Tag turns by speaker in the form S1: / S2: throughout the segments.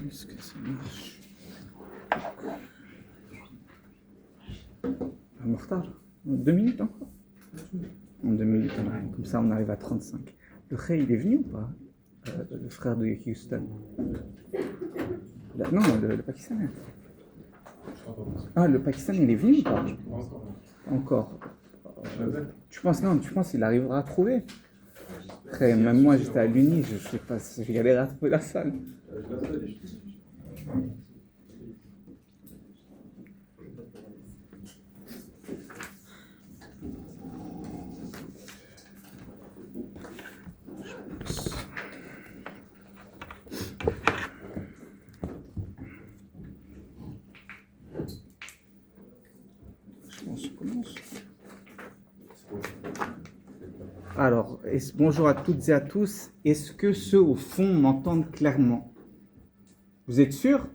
S1: Est-ce que ça marche? En retard? 2 minutes encore? En 2 minutes, comme ça on arrive à 35. Le Khay, il est venu ou pas? Le frère de Houston. Non, le Pakistanais. Ah, le Pakistanais, il est venu ou pas? Encore. Tu penses qu'il arrivera à trouver? Après, même moi j'étais à l'Uni, je sais pas si j'ai galéré à trouver la salle. Je commence. Alors, bonjour à toutes et à tous. Est-ce que ceux au fond m'entendent clairement? Vous êtes sûrs?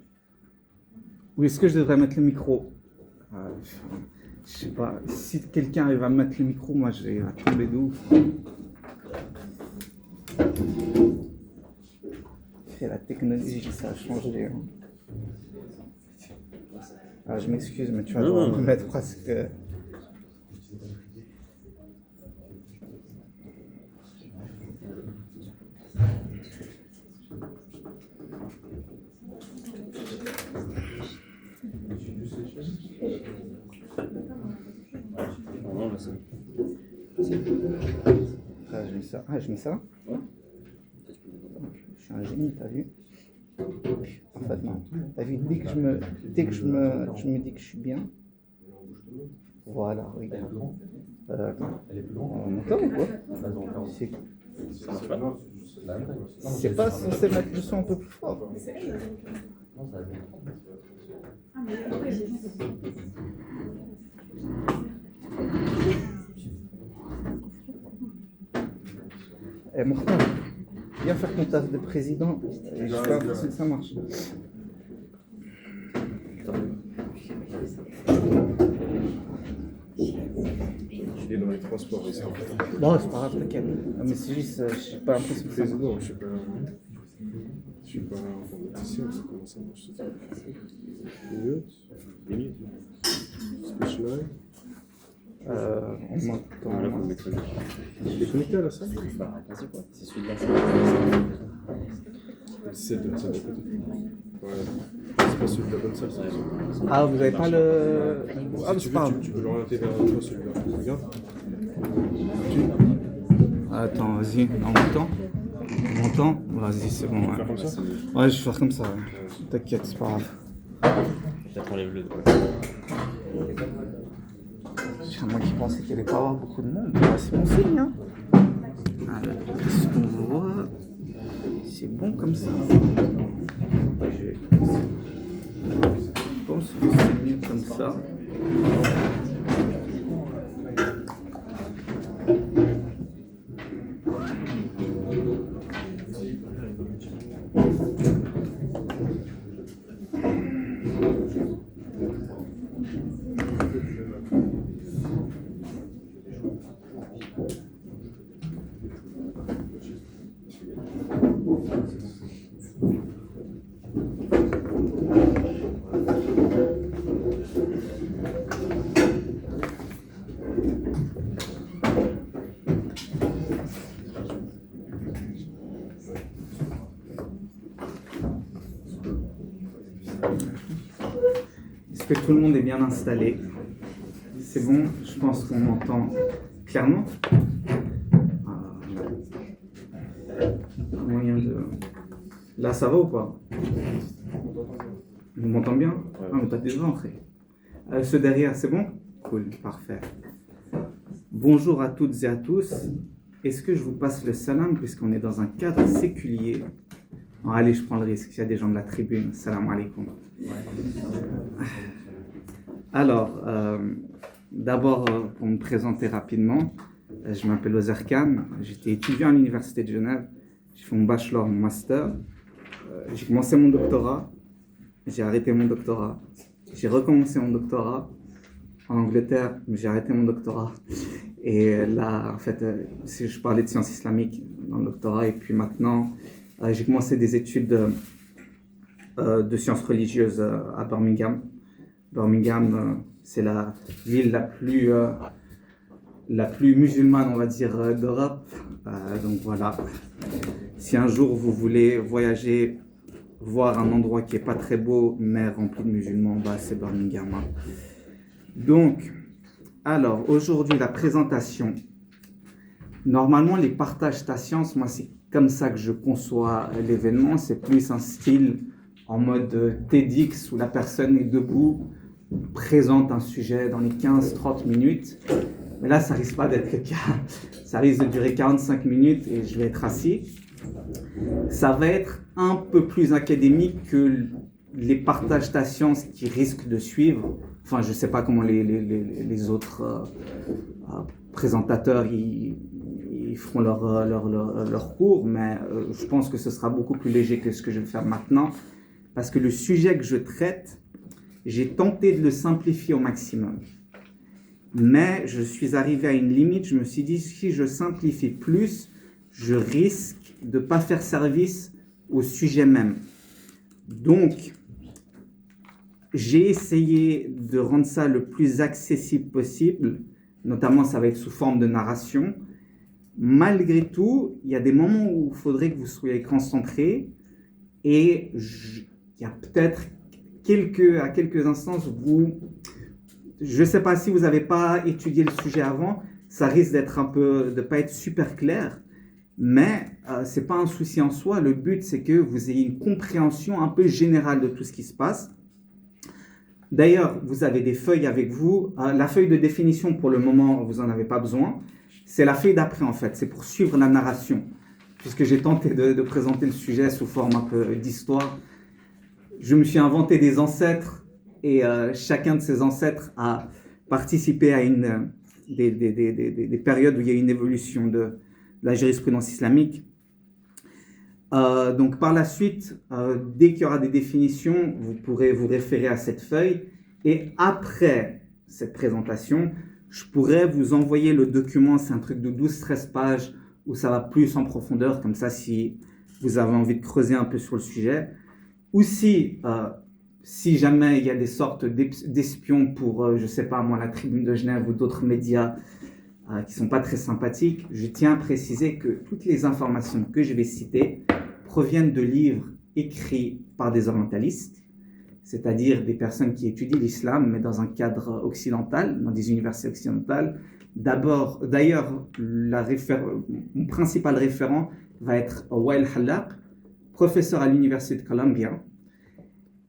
S1: Ou est-ce que je devrais mettre le micro? Je sais pas. Si quelqu'un arrive à mettre le micro, moi je vais tomber de ouf. C'est la technologie, ça a changé. Ah, je m'excuse, mais tu vas devoir me mettre presque. Je mets ça. Je suis un génie, t'as vu? En fait, non. T'as vu, dès que je me dis que je suis bien. Voilà, regarde. Attends. On m'entend ou quoi? C'est pas censé mettre le son un peu plus fort. Mokhtar, viens faire ton taf de président. J'espère que ça marche.
S2: Il est dans les transports ici.
S1: Non, c'est pas grave, t'inquiète. Mais c'est juste, je suis pas impressionnant.
S2: Président, je suis pas informaticien, c'est comment ça marche? Minute. Speech live.
S1: On m'entend.
S2: Là, vous mettez il est connecté à la salle?
S3: Vas-y, quoi? C'est celui-là.
S2: C'est de la salle de côté. Ouais. C'est pas celui de la bonne salle, ça.
S1: Ah, vous avez pas le. Ah,
S2: Si
S1: c'est pas grave.
S2: tu peux l'orienter vers toi, celui-là. Regarde.
S1: Attends, vas-y, on m'entend? On m'entend? Vas-y, c'est bon. Ouais.
S2: Faire comme ça?
S1: Ouais, je vais faire comme ça. Ouais. T'inquiète, c'est pas grave.
S3: Peut-être enlève le.
S1: C'est moi qui pensais qu'il allait pas avoir beaucoup de monde. Ah, c'est bon signe, hein? Alors, qu'est-ce qu'on voit? C'est bon comme ça. Je pense que c'est mieux comme ça. Est-ce que tout le monde est bien installé? C'est bon, je pense qu'on m'entend clairement. Moyen de... Là, ça va ou pas? Vous m'entendez bien? Ah, mais t'as déjà entré. Ceux derrière, c'est bon? Cool, parfait. Bonjour à toutes et à tous. Est-ce que je vous passe le salam puisqu'on est dans un cadre séculier? Allez, je prends le risque, il y a des gens de la tribune. Salam alaikum. Alors, d'abord, pour me présenter rapidement, je m'appelle Ozer Khan, j'étais étudiant à l'Université de Genève, j'ai fait mon bachelor, mon master, j'ai commencé mon doctorat, j'ai arrêté mon doctorat, j'ai recommencé mon doctorat en Angleterre, mais j'ai arrêté mon doctorat. Et là, en fait, si je parlais de sciences islamiques dans le doctorat, et puis maintenant, j'ai commencé des études de sciences religieuses à Birmingham. Birmingham, c'est la ville la plus musulmane, on va dire, d'Europe. Donc voilà, si un jour vous voulez voyager, voir un endroit qui n'est pas très beau, mais rempli de musulmans, c'est Birmingham. Donc, alors, aujourd'hui, la présentation. Normalement, les partages ta science, moi, c'est comme ça que je conçois l'événement. C'est plus un style en mode TEDx où la personne est debout, présente un sujet dans les 15-30 minutes. Mais là, ça risque pas d'être le cas. Ça risque de durer 45 minutes et je vais être assis. Ça va être un peu plus académique que les partages ta science qui risquent de suivre. Enfin, je ne sais pas comment les autres présentateurs ils feront leur cours, mais je pense que ce sera beaucoup plus léger que ce que je vais faire maintenant. Parce que le sujet que je traite, j'ai tenté de le simplifier au maximum. Mais je suis arrivé à une limite, je me suis dit, si je simplifie plus, je risque de ne pas faire service au sujet même. Donc, j'ai essayé de rendre ça le plus accessible possible, notamment ça va être sous forme de narration. Malgré tout, il y a des moments où il faudrait que vous soyez concentrés et il y a peut-être à quelques instants, je ne sais pas si vous n'avez pas étudié le sujet avant, ça risque d'être de ne pas être super clair, mais ce n'est pas un souci en soi. Le but, c'est que vous ayez une compréhension un peu générale de tout ce qui se passe. D'ailleurs, vous avez des feuilles avec vous. La feuille de définition, pour le moment, vous n'en avez pas besoin. C'est la feuille d'après, en fait. C'est pour suivre la narration. Puisque j'ai tenté de présenter le sujet sous forme un peu d'histoire. Je me suis inventé des ancêtres et chacun de ces ancêtres a participé à des périodes où il y a une évolution de la jurisprudence islamique. Donc par la suite, dès qu'il y aura des définitions, vous pourrez vous référer à cette feuille et après cette présentation, je pourrais vous envoyer le document. C'est un truc de 12-13 pages où ça va plus en profondeur, comme ça si vous avez envie de creuser un peu sur le sujet. Ou si jamais il y a des sortes d'espions pour, je ne sais pas moi, la Tribune de Genève ou d'autres médias qui ne sont pas très sympathiques, je tiens à préciser que toutes les informations que je vais citer proviennent de livres écrits par des orientalistes, c'est-à-dire des personnes qui étudient l'islam, mais dans un cadre occidental, dans des universités occidentales. D'ailleurs, mon principal référent va être Wael Hallaq, professeur à l'université de Columbia,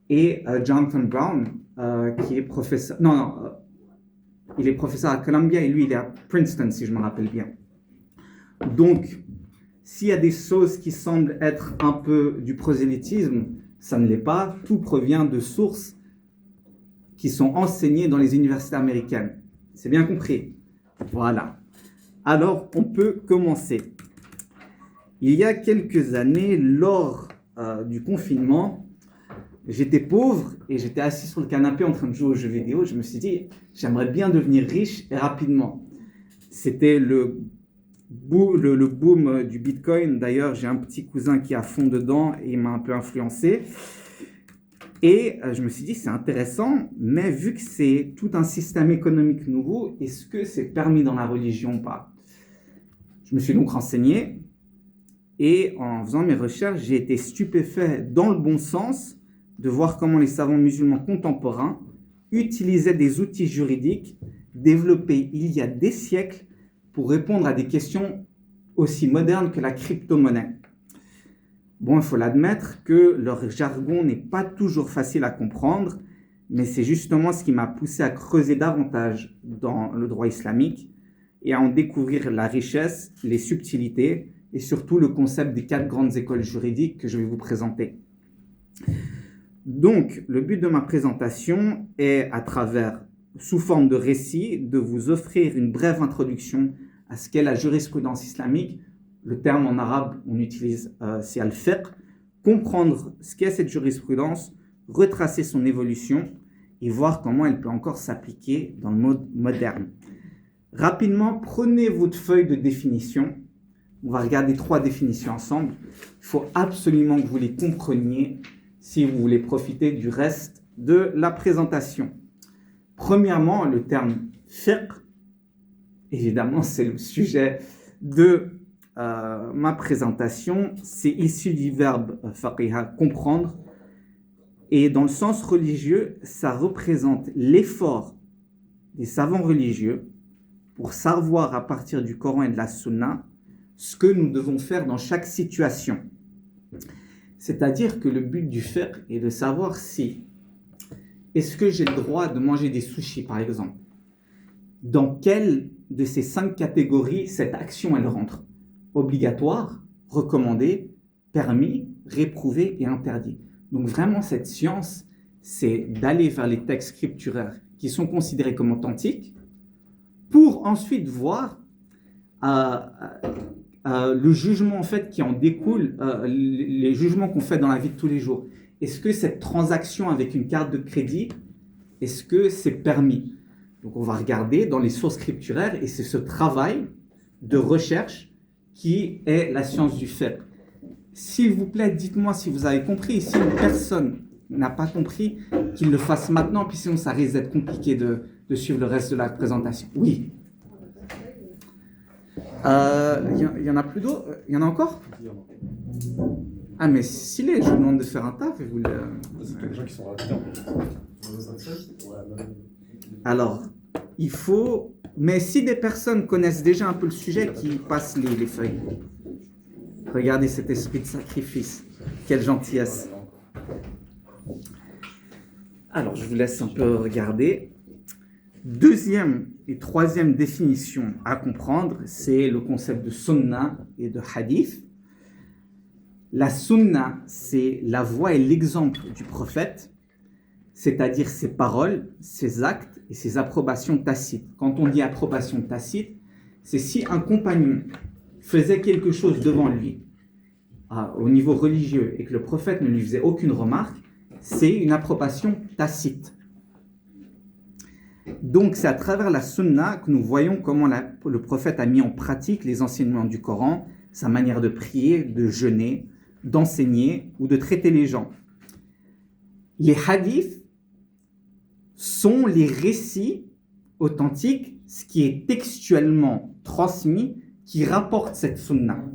S1: et Jonathan Brown, qui est professeur... il est professeur à Columbia et lui, il est à Princeton, si je me rappelle bien. Donc, s'il y a des choses qui semblent être un peu du prosélytisme, ça ne l'est pas. Tout provient de sources qui sont enseignées dans les universités américaines. C'est bien compris? Voilà. Alors, on peut commencer. Il y a quelques années, lors du confinement, j'étais pauvre et j'étais assis sur le canapé en train de jouer aux jeux vidéo. Je me suis dit, j'aimerais bien devenir riche et rapidement. C'était le boom du Bitcoin. D'ailleurs, j'ai un petit cousin qui est à fond dedans et il m'a un peu influencé. Et je me suis dit, c'est intéressant, mais vu que c'est tout un système économique nouveau, est-ce que c'est permis dans la religion ou pas? Je me suis donc renseigné et en faisant mes recherches, j'ai été stupéfait dans le bon sens de voir comment les savants musulmans contemporains utilisaient des outils juridiques développés il y a des siècles pour répondre à des questions aussi modernes que la crypto-monnaie. Bon, il faut l'admettre que leur jargon n'est pas toujours facile à comprendre, mais c'est justement ce qui m'a poussé à creuser davantage dans le droit islamique et à en découvrir la richesse, les subtilités et surtout le concept des 4 grandes écoles juridiques que je vais vous présenter. Donc, le but de ma présentation est, à travers, sous forme de récit, de vous offrir une brève introduction à ce qu'est la jurisprudence islamique. Le terme en arabe, on utilise, c'est al-fiqh. Comprendre ce qu'est cette jurisprudence, retracer son évolution et voir comment elle peut encore s'appliquer dans le mode moderne. Rapidement, prenez votre feuille de définition. On va regarder 3 définitions ensemble. Il faut absolument que vous les compreniez. si vous voulez profiter du reste de la présentation. Premièrement, le terme fiqh, évidemment, c'est le sujet de ma présentation. C'est issu du verbe faqiha, comprendre. Et dans le sens religieux, ça représente l'effort des savants religieux pour savoir à partir du Coran et de la Sunna ce que nous devons faire dans chaque situation. C'est-à-dire que le but du fiqh est de savoir si est-ce que j'ai le droit de manger des sushis, par exemple. Dans quelle de ces 5 catégories cette action elle rentre? Obligatoire, recommandé, permis, réprouvé et interdit. Donc vraiment cette science, c'est d'aller vers les textes scripturaires qui sont considérés comme authentiques pour ensuite voir le jugement en fait qui en découle, les jugements qu'on fait dans la vie de tous les jours. Est-ce que cette transaction avec une carte de crédit, est-ce que c'est permis? Donc on va regarder dans les sources scripturaires et c'est ce travail de recherche qui est la science du fiqh. S'il vous plaît, dites-moi si vous avez compris. Si une personne n'a pas compris, qu'il le fasse maintenant, puis sinon ça risque d'être compliqué de suivre le reste de la présentation. Oui. Il y en a plus d'autres? Il y en a encore? Ah mais s'il est, je vous demande de faire un taf et vous le...
S2: C'est des gens qui sont ratés.
S1: Alors, il faut... Mais si des personnes connaissent déjà un peu le sujet, qui passent les feuilles. Regardez cet esprit de sacrifice. Quelle gentillesse. Alors, je vous laisse un peu regarder. Deuxième et troisième définition à comprendre, c'est le concept de sunna et de hadith. La sunna, c'est la voie et l'exemple du prophète, c'est-à-dire ses paroles, ses actes et ses approbations tacites. Quand on dit approbation tacite, c'est si un compagnon faisait quelque chose devant lui, au niveau religieux, et que le prophète ne lui faisait aucune remarque, c'est une approbation tacite. Donc c'est à travers la sunna que nous voyons comment le prophète a mis en pratique les enseignements du Coran, sa manière de prier, de jeûner, d'enseigner ou de traiter les gens. Les hadiths sont les récits authentiques, ce qui est textuellement transmis, qui rapporte cette sunna.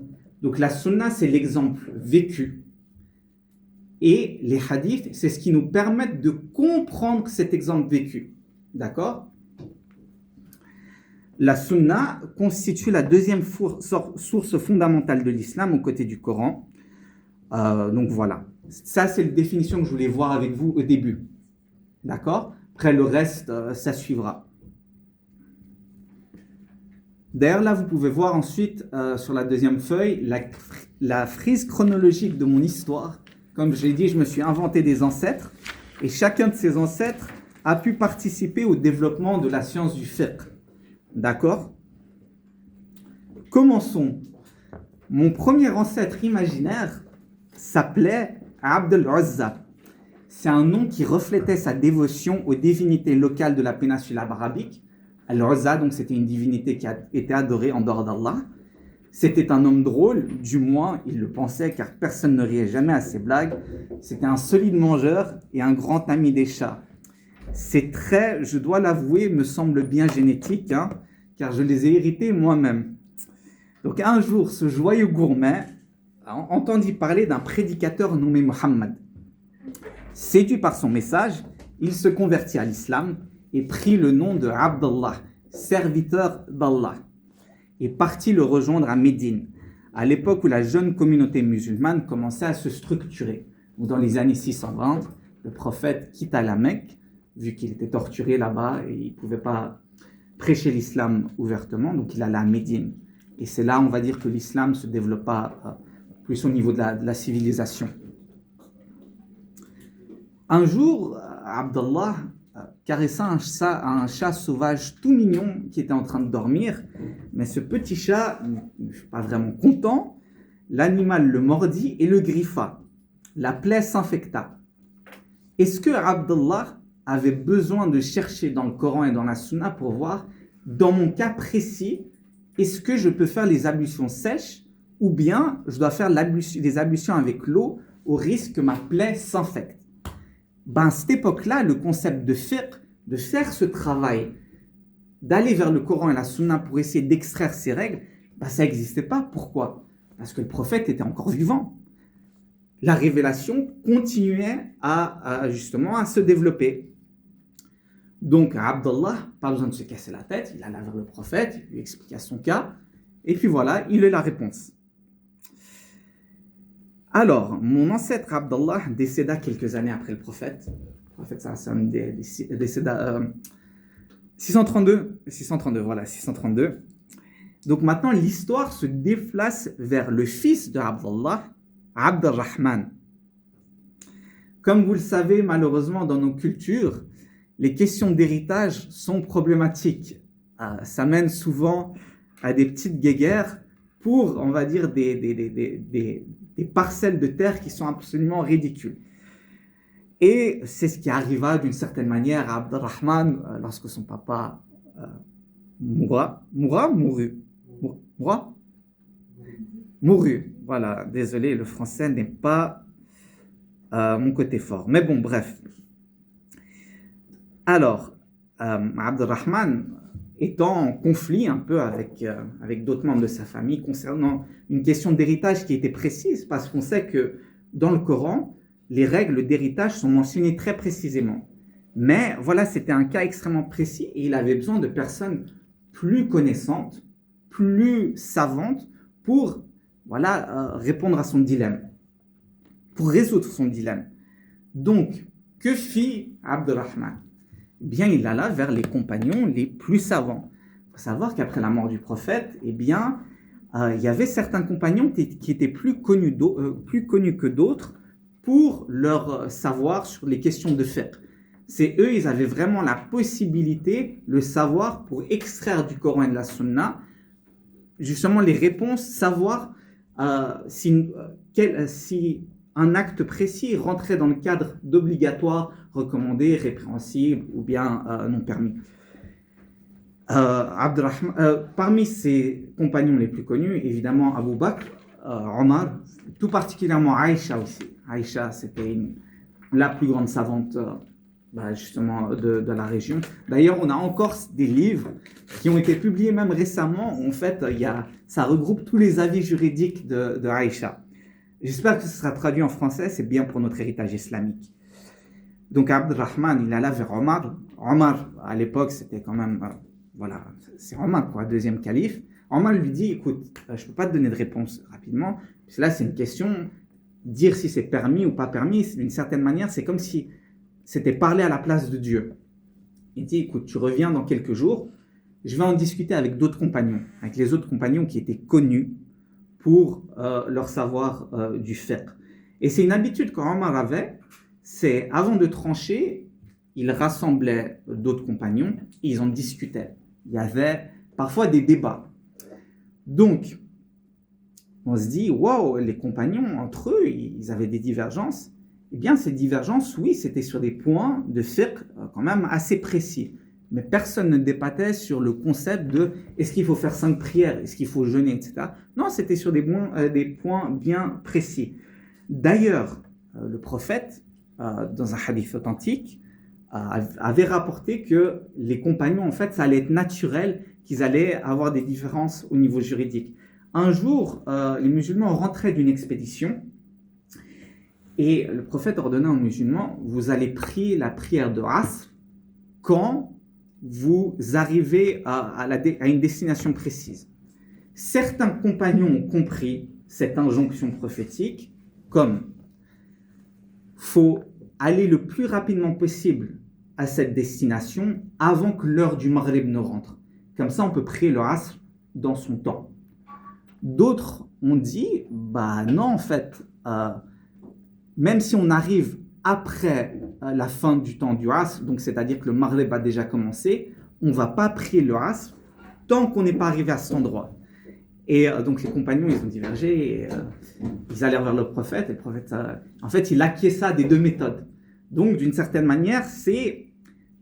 S1: Donc la sunna, c'est l'exemple vécu. Et les hadiths, c'est ce qui nous permet de comprendre cet exemple vécu. D'accord? La sunna constitue la deuxième source fondamentale de l'islam aux côtés du Coran. Donc voilà. Ça, c'est la définition que je voulais voir avec vous au début. D'accord? Après, le reste, ça suivra. D'ailleurs, là, vous pouvez voir ensuite, sur la deuxième feuille, la frise chronologique de mon histoire. Comme je l'ai dit, je me suis inventé des ancêtres. Et chacun de ces ancêtres a pu participer au développement de la science du fiqh. D'accord? Commençons. Mon premier ancêtre imaginaire s'appelait Abd al-Uzza. C'est un nom qui reflétait sa dévotion aux divinités locales de la péninsule arabique. Al-Uzza, donc c'était une divinité qui a été adorée en dehors d'Allah. C'était un homme drôle, du moins il le pensait, car personne ne riait jamais à ses blagues. C'était un solide mangeur et un grand ami des chats. Ces traits, je dois l'avouer, me semblent bien génétiques, car je les ai hérités moi-même. Donc un jour, ce joyeux gourmet entendit parler d'un prédicateur nommé Mohammed. Séduit par son message, il se convertit à l'islam et prit le nom de Abdallah, serviteur d'Allah, et partit le rejoindre à Médine, à l'époque où la jeune communauté musulmane commençait à se structurer. Dans les années 620, le prophète quitta la Mecque, vu qu'il était torturé là-bas et il ne pouvait pas prêcher l'islam ouvertement, donc il allait à Médine. Et c'est là, on va dire, que l'islam se développa plus au niveau de la civilisation. Un jour, Abdallah caressa un chat sauvage tout mignon qui était en train de dormir, mais ce petit chat, pas vraiment content, l'animal le mordit et le griffa. La plaie s'infecta. Est-ce que Abdallah avait besoin de chercher dans le Coran et dans la Sunna pour voir, dans mon cas précis, est-ce que je peux faire les ablutions sèches ou bien je dois faire les ablutions avec l'eau au risque que ma plaie s'infecte. À cette époque-là, le concept de fiqh, de faire ce travail, d'aller vers le Coran et la Sunna pour essayer d'extraire ces règles, ça n'existait pas. Pourquoi? Parce que le prophète était encore vivant. La révélation continuait justement à se développer. Donc Abdallah, pas besoin de se casser la tête, il alla vers le prophète, il lui expliqua son cas, et puis voilà, il eut la réponse. Alors, mon ancêtre Abdallah décéda quelques années après le prophète. Le prophète sallam décéda 632, voilà, 632. Donc maintenant, l'histoire se déplace vers le fils de Abdallah, Abd al-Rahman. Comme vous le savez, malheureusement, dans nos cultures, les questions d'héritage sont problématiques. Ça mène souvent à des petites guéguerres pour, on va dire, des parcelles de terre qui sont absolument ridicules. Et c'est ce qui arriva d'une certaine manière à Abd al-Rahman lorsque son papa mourut. Voilà, désolé, le français n'est pas mon côté fort. Mais bon, bref. Alors, Abd al-Rahman étant en conflit un peu avec d'autres membres de sa famille concernant une question d'héritage qui était précise, parce qu'on sait que dans le Coran, les règles d'héritage sont mentionnées très précisément. Mais voilà, c'était un cas extrêmement précis et il avait besoin de personnes plus connaissantes, plus savantes pour répondre à son dilemme, pour résoudre son dilemme. Donc, que fit Abd al-Rahman? Eh bien, il alla vers les compagnons les plus savants. Il faut savoir qu'après la mort du prophète, il y avait certains compagnons qui étaient plus connus que d'autres pour leur savoir sur les questions de fiqh. C'est eux, ils avaient vraiment la possibilité, le savoir pour extraire du Coran et de la Sunna, justement les réponses, savoir si un acte précis rentrait dans le cadre d'obligatoire, recommandé, répréhensible ou bien non permis. Parmi ses compagnons les plus connus, évidemment Abu Bakr, Omar, tout particulièrement Aïcha aussi. Aïcha, c'était la plus grande savante justement de la région. D'ailleurs, on a encore des livres qui ont été publiés même récemment. En fait, ça regroupe tous les avis juridiques de Aïcha. J'espère que ce sera traduit en français, c'est bien pour notre héritage islamique. Donc Abd al-Rahman, il alla vers Omar. Omar, à l'époque, c'était quand même, c'est Omar, quoi, deuxième calife. Omar lui dit, écoute, je ne peux pas te donner de réponse rapidement, parce que là, c'est une question, dire si c'est permis ou pas permis, d'une certaine manière, c'est comme si c'était parler à la place de Dieu. Il dit, écoute, tu reviens dans quelques jours, je vais en discuter avec d'autres compagnons, avec les autres compagnons qui étaient connus pour leur savoir du fiqh. Et c'est une habitude qu'Omar avait, c'est avant de trancher, il rassemblait d'autres compagnons et ils en discutaient. Il y avait parfois des débats. Donc, on se dit, waouh, les compagnons, entre eux, ils avaient des divergences. Eh bien, ces divergences, oui, c'était sur des points de fiqh quand même assez précis. Mais personne ne débattait sur le concept de est-ce qu'il faut faire 5 prières, est-ce qu'il faut jeûner, etc. Non, c'était sur des points bien précis. D'ailleurs, le prophète, dans un hadith authentique, avait rapporté que les compagnons, en fait, ça allait être naturel qu'ils allaient avoir des différences au niveau juridique. Un jour, les musulmans rentraient d'une expédition et le prophète ordonna aux musulmans, vous allez prier la prière de Asr quand vous arrivez à une destination précise. Certains compagnons ont compris cette injonction prophétique comme faut aller le plus rapidement possible à cette destination avant que l'heure du Maghrib ne rentre. Comme ça, on peut prier le Asr dans son temps. D'autres ont dit, non, en fait, même si on arrive après la fin du temps du Asr, donc c'est-à-dire que le Maghrib a déjà commencé, on ne va pas prier le Asr tant qu'on n'est pas arrivé à cet endroit. Et donc les compagnons, ils ont divergé, et, ils allèrent vers le prophète, et le prophète, en fait, il acquiesça des deux méthodes. Donc d'une certaine manière, c'est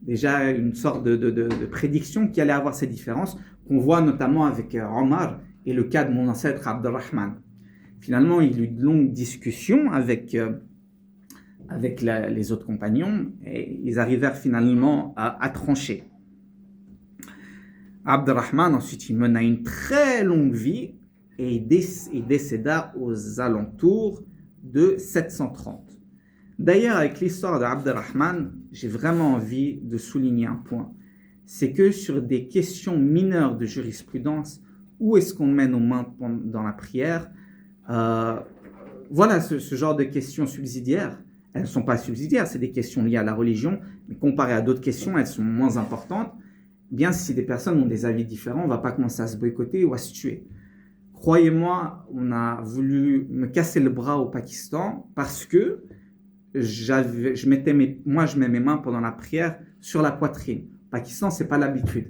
S1: déjà une sorte de prédiction qu'il allait avoir ces différences, qu'on voit notamment avec Omar et le cas de mon ancêtre Abd al-Rahman. Finalement, il y eut de longues discussions avec les autres compagnons et ils arrivèrent finalement à trancher. Abdurrahman, ensuite, il mena une très longue vie et il décéda aux alentours de 730. D'ailleurs, avec l'histoire d'Abdurrahman, j'ai vraiment envie de souligner un point. C'est que sur des questions mineures de jurisprudence, où est-ce qu'on mène aux mains dans la prière, voilà ce genre de questions subsidiaires. Elles ne sont pas subsidiaires, c'est des questions liées à la religion, mais comparées à d'autres questions, elles sont moins importantes. Bien, si des personnes ont des avis différents, on ne va pas commencer à se boycotter ou à se tuer. Croyez-moi, on a voulu me casser le bras au Pakistan parce que je mets mes mains pendant la prière sur la poitrine. Au Pakistan, ce n'est pas l'habitude.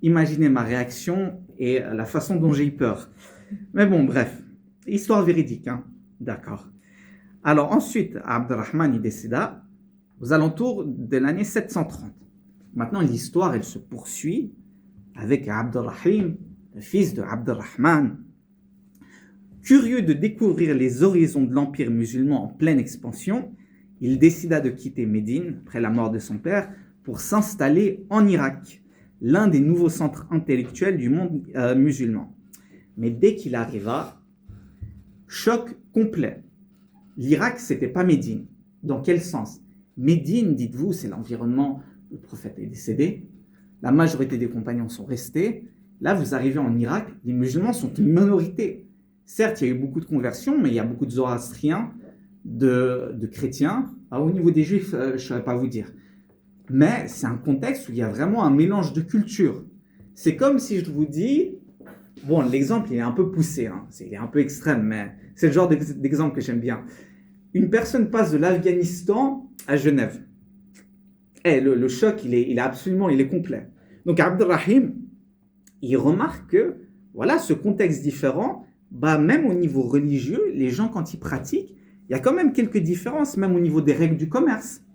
S1: Imaginez ma réaction et la façon dont j'ai eu peur. Mais bon, bref, histoire véridique, hein. D'accord. Alors ensuite, Abdurrahman y décéda aux alentours de l'année 730. Maintenant, l'histoire, elle se poursuit avec Abdurrahim, le fils de Abdurrahman. Curieux de découvrir les horizons de l'empire musulman en pleine expansion, il décida de quitter Médine, après la mort de son père, pour s'installer en Irak, l'un des nouveaux centres intellectuels du monde musulman. Mais dès qu'il arriva, choc complet. L'Irak, c'était pas Médine. Dans quel sens? Médine, dites-vous, c'est l'environnement où le prophète est décédé. La majorité des compagnons sont restés. Là, vous arrivez en Irak, les musulmans sont une minorité. Certes, il y a eu beaucoup de conversions, mais il y a beaucoup de zoroastriens, de chrétiens. Alors, au niveau des juifs, je ne saurais pas vous dire. Mais c'est un contexte où il y a vraiment un mélange de cultures. C'est comme si je vous dis... Bon, l'exemple, il est un peu poussé, hein. Il est un peu extrême, mais c'est le genre d'exemple que j'aime bien. Une personne passe de l'Afghanistan à Genève. Et le choc, il est complet. Donc, Abdurrahim, il remarque que, voilà, ce contexte différent, même au niveau religieux, les gens, quand ils pratiquent, il y a quand même quelques différences, même au niveau des règles du commerce.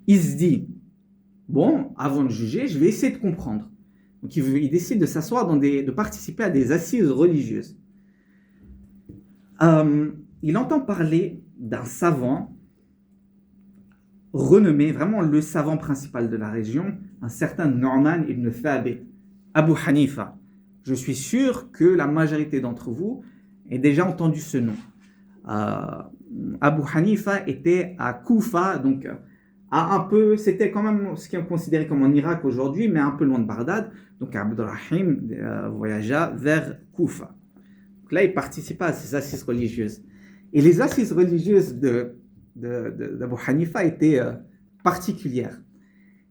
S1: Il se dit, bon, avant de juger, je vais essayer de comprendre. Donc, il décide de s'asseoir, de participer à des assises religieuses. Il entend parler d'un savant renommé, vraiment le savant principal de la région, un certain Nu'man ibn Thabit, Abu Hanifa. Je suis sûr que la majorité d'entre vous a déjà entendu ce nom. Abu Hanifa était à Koufa, donc c'était quand même ce qui est considéré comme en Irak aujourd'hui, mais un peu loin de Bagdad. Donc Abdurrahim voyagea vers Koufa. Donc là, il participa à ces assises religieuses. Et les assises religieuses d'Abu Hanifa étaient particulières.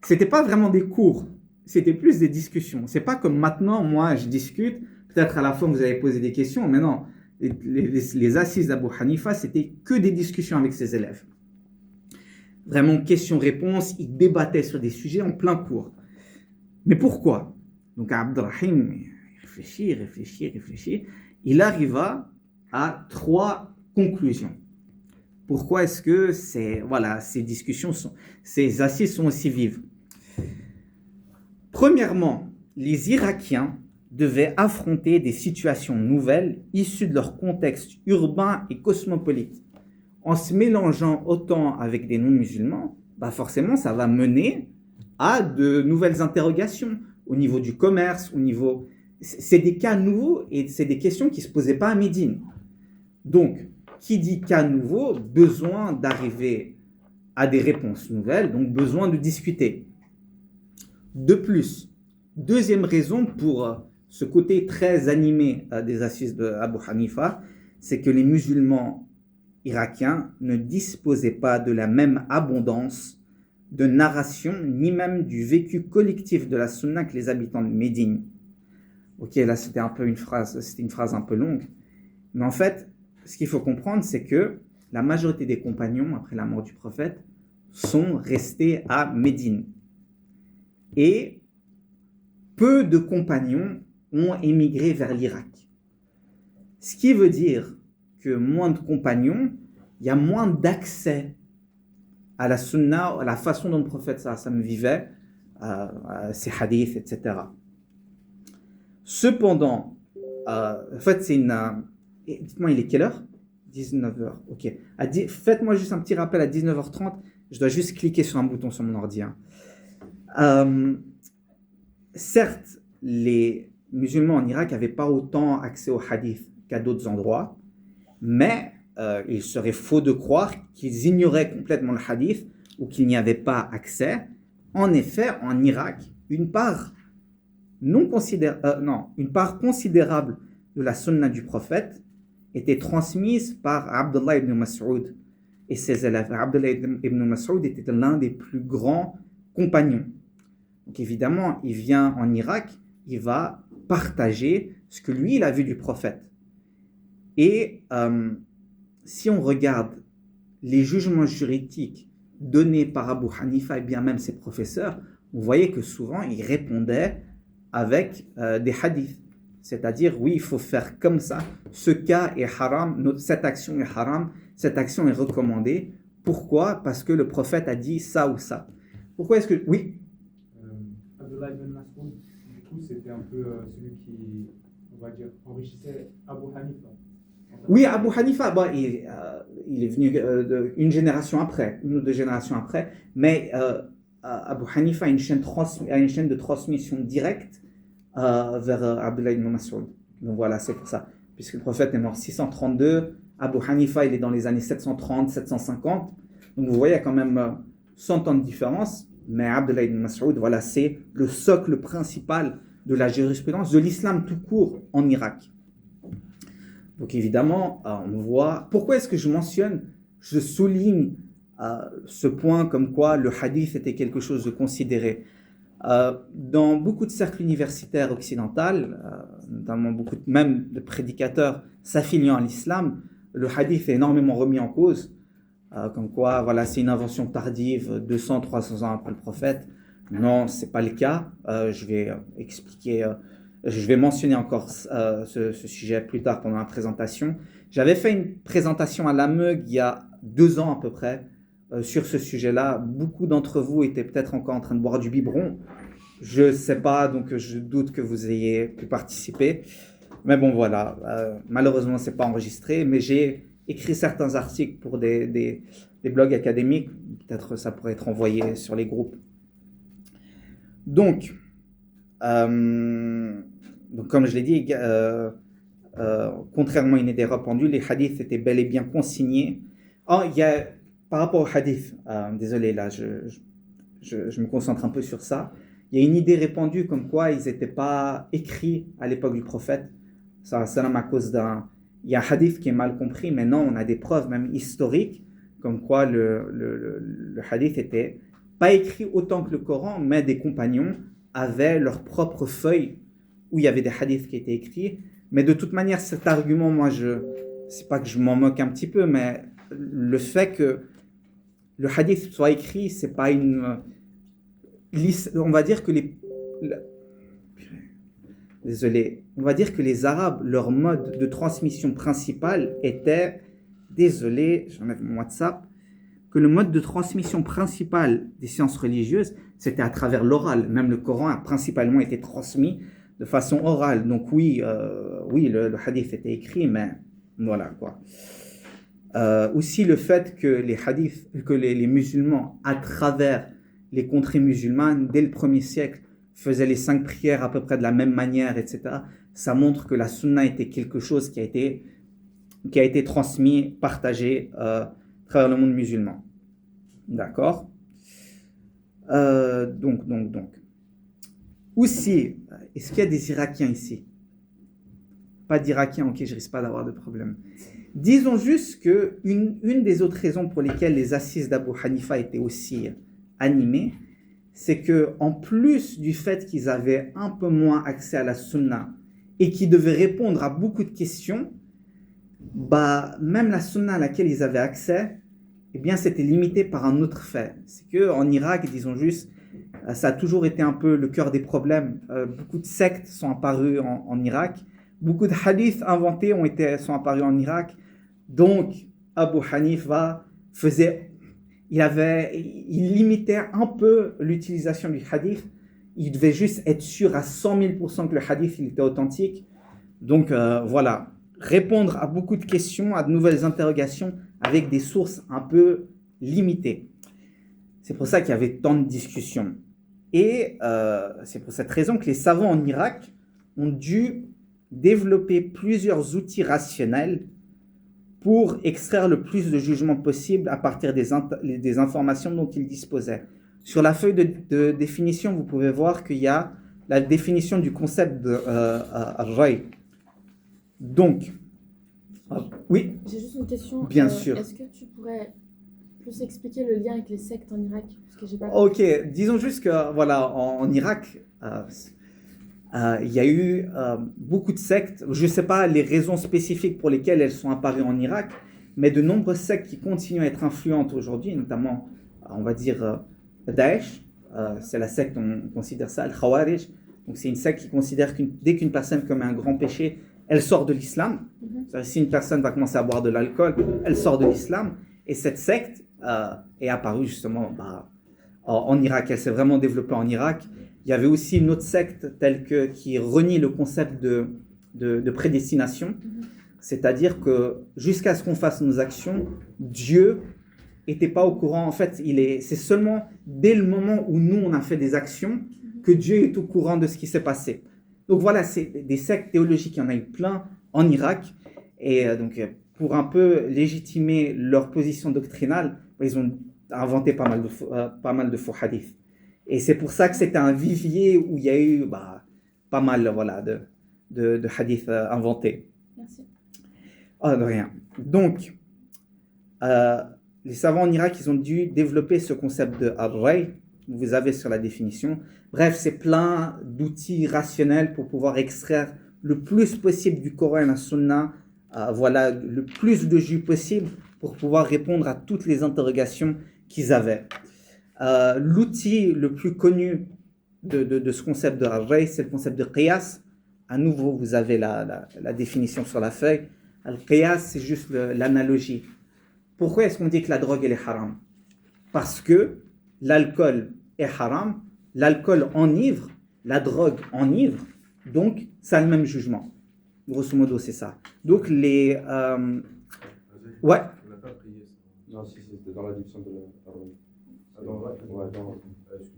S1: Ce n'était pas vraiment des cours, c'était plus des discussions. Ce n'est pas comme maintenant, moi, je discute, peut-être à la fin vous avez posé des questions, mais non, les assises d'Abu Hanifa, c'était que des discussions avec ses élèves. Vraiment, questions-réponses, il débattait sur des sujets en plein cours. Mais pourquoi? Donc Abdurrahim réfléchit. Il arriva à 3 conclusions. Pourquoi est-ce que ces assises sont aussi vives? Premièrement, les Irakiens devaient affronter des situations nouvelles issues de leur contexte urbain et cosmopolite. En se mélangeant autant avec des non-musulmans, forcément, ça va mener à de nouvelles interrogations au niveau du commerce, c'est des cas nouveaux et c'est des questions qui ne se posaient pas à Médine. Donc, qui dit cas nouveau, besoin d'arriver à des réponses nouvelles, donc besoin de discuter. De plus, deuxième raison pour ce côté très animé des assises d'Abu Hanifa, c'est que les musulmans irakiens ne disposaient pas de la même abondance de narration, ni même du vécu collectif de la sunna que les habitants de Médine. Ok, là c'était une phrase un peu longue, mais en fait, ce qu'il faut comprendre, c'est que la majorité des compagnons, après la mort du prophète, sont restés à Médine. Et peu de compagnons ont émigré vers l'Irak. Ce qui veut dire que moins de compagnons, il y a moins d'accès à la sunna, à la façon dont le prophète sallam vivait, ses hadiths, etc. Cependant, en fait, Et dites-moi, il est quelle heure? 19h, ok. Faites-moi juste un petit rappel à 19h30. Je dois juste cliquer sur un bouton sur mon ordi. Certes, les musulmans en Irak n'avaient pas autant accès au hadith qu'à d'autres endroits, mais il serait faux de croire qu'ils ignoraient complètement le hadith ou qu'il n'y avait pas accès. En effet, en Irak, une part considérable de la sunna du prophète était transmise par Abdullah ibn Mas'ud et ses élèves. Abdullah ibn Mas'ud était l'un des plus grands compagnons. Donc évidemment, il vient en Irak, il va partager ce que lui, il a vu du prophète. Et si on regarde les jugements juridiques donnés par Abu Hanifa et bien même ses professeurs, vous voyez que souvent, ils répondaient avec des hadiths. C'est-à-dire, oui, il faut faire comme ça. Ce cas est haram, cette action est haram, cette action est recommandée. Pourquoi? Parce que le prophète a dit ça ou ça. Pourquoi est-ce que... Oui?
S4: Abdullah ibn Mas'ud, du coup, c'était un peu celui qui, on va dire, enrichissait Abu Hanifa.
S1: Oui, Abu Hanifa, il est venu une génération après, une ou deux générations après, mais Abu Hanifa a une chaîne de transmission directe vers Abdullah ibn Mas'ud. Donc voilà, c'est pour ça. Puisque le prophète est mort 632, Abu Hanifa, il est dans les années 730, 750. Donc vous voyez, il y a quand même 100 ans de différence. Mais Abdullah ibn Mas'ud, voilà, c'est le socle principal de la jurisprudence de l'islam tout court en Irak. Donc évidemment, on voit... Pourquoi est-ce que je souligne ce point comme quoi le hadith était quelque chose de considéré. Dans beaucoup de cercles universitaires occidentaux, notamment même de prédicateurs s'affiliant à l'islam, le hadith est énormément remis en cause. Comme quoi, voilà, c'est une invention tardive, 200, 300 ans après le prophète. Non, c'est pas le cas. Je vais expliquer, je vais mentionner encore ce sujet plus tard pendant la présentation. J'avais fait une présentation à l'AMEUG il y a 2 ans à peu près sur ce sujet-là. Beaucoup d'entre vous étaient peut-être encore en train de boire du biberon. Je sais pas, donc je doute que vous ayez pu participer. Mais bon, voilà. Malheureusement, c'est pas enregistré, mais j'ai écrit certains articles pour des blogs académiques. Peut-être ça pourrait être envoyé sur les groupes. Donc comme je l'ai dit, contrairement à une idée répandue, les hadiths étaient bel et bien consignés. Par rapport aux hadiths, désolé, là, je me concentre un peu sur ça. Il y a une idée répandue comme quoi ils n'étaient pas écrits à l'époque du prophète. Ça, à cause il y a un hadith qui est mal compris, mais non, on a des preuves même historiques comme quoi le hadith n'était pas écrit autant que le Coran, mais des compagnons avaient leurs propres feuilles où il y avait des hadiths qui étaient écrits. Mais de toute manière, cet argument, moi, c'est pas que je m'en moque un petit peu, mais le fait que le hadith soit écrit, c'est pas une... On va dire que on va dire que les Arabes, leur mode de transmission principal était... Désolé, j'enlève mon WhatsApp. Que le mode de transmission principal des sciences religieuses, c'était à travers l'oral. Même le Coran a principalement été transmis de façon orale. Donc oui, le hadith était écrit, mais voilà quoi. Aussi le fait que les musulmans, à travers les contrées musulmanes, dès le 1er siècle, faisaient les 5 prières à peu près de la même manière, etc. Ça montre que la sunna était quelque chose qui a été transmis, partagé à travers le monde musulman. D'accord? Donc. Aussi, est-ce qu'il y a des Irakiens ici? Pas d'Irakiens, ok, je risque pas d'avoir de problème. Disons juste que une des autres raisons pour lesquelles les assises d'Abu Hanifa étaient aussi animées, c'est que en plus du fait qu'ils avaient un peu moins accès à la sunna et qu'ils devaient répondre à beaucoup de questions, même la sunna à laquelle ils avaient accès, eh bien, c'était limité par un autre fait. C'est qu'en Irak, disons juste, ça a toujours été un peu le cœur des problèmes. Beaucoup de sectes sont apparues en Irak. Beaucoup de hadiths inventés sont apparus en Irak. Donc, Abu Hanifa il limitait un peu l'utilisation du hadith. Il devait juste être sûr à 100 000% que le hadith il était authentique. Donc, voilà. répondre à beaucoup de questions, à de nouvelles interrogations avec des sources un peu limitées. C'est pour ça qu'il y avait tant de discussions. Et c'est pour cette raison que les savants en Irak ont dû développer plusieurs outils rationnels pour extraire le plus de jugements possible à partir des informations dont ils disposaient. Sur la feuille de définition, vous pouvez voir qu'il y a la définition du concept de Ray. Donc, oui,
S5: J'ai juste une question.
S1: Bien sûr.
S5: Est-ce que tu pourrais plus expliquer le lien avec les sectes en Irak? Parce que j'ai pas
S1: ok, disons juste que voilà, en Irak, il y a eu beaucoup de sectes. Je ne sais pas les raisons spécifiques pour lesquelles elles sont apparues en Irak, mais de nombreuses sectes qui continuent à être influentes aujourd'hui, notamment, on va dire, Daesh. C'est la secte, on considère ça, Al-Khawarij. Donc c'est une secte qui considère que dès qu'une personne commet un grand péché, elle sort de l'islam. C'est-à-dire, si une personne va commencer à boire de l'alcool, elle sort de l'islam. Et cette secte est apparue justement en Irak. Elle s'est vraiment développée en Irak. Il y avait aussi une autre secte qui renie le concept de prédestination. C'est-à-dire que jusqu'à ce qu'on fasse nos actions, Dieu n'était pas au courant. En fait, c'est seulement dès le moment où nous, on a fait des actions que Dieu est au courant de ce qui s'est passé. Donc voilà, c'est des sectes théologiques, il y en a eu plein en Irak. Et donc, pour un peu légitimer leur position doctrinale, ils ont inventé pas mal de faux hadiths. Et c'est pour ça que c'était un vivier où il y a eu pas mal voilà, de hadiths inventés.
S5: Merci.
S1: De rien. Donc, les savants en Irak, ils ont dû développer ce concept de ar-ray. Vous avez sur la définition. Bref, c'est plein d'outils rationnels pour pouvoir extraire le plus possible du Coran et la Sunna, voilà, le plus de jus possible pour pouvoir répondre à toutes les interrogations qu'ils avaient. L'outil le plus connu de ce concept de ar-ray, c'est le concept de qiyas. À nouveau, vous avez la définition sur la feuille. Al-qiyas, c'est juste l'analogie. Pourquoi est-ce qu'on dit que la drogue elle est haram? Parce que l'alcool est haram, l'alcool enivre, la drogue enivre, donc ça a le même jugement. Grosso modo, c'est ça. Donc ouais.
S2: On n'a pas prié ça.
S6: Non, si, c'était dans la diction de la.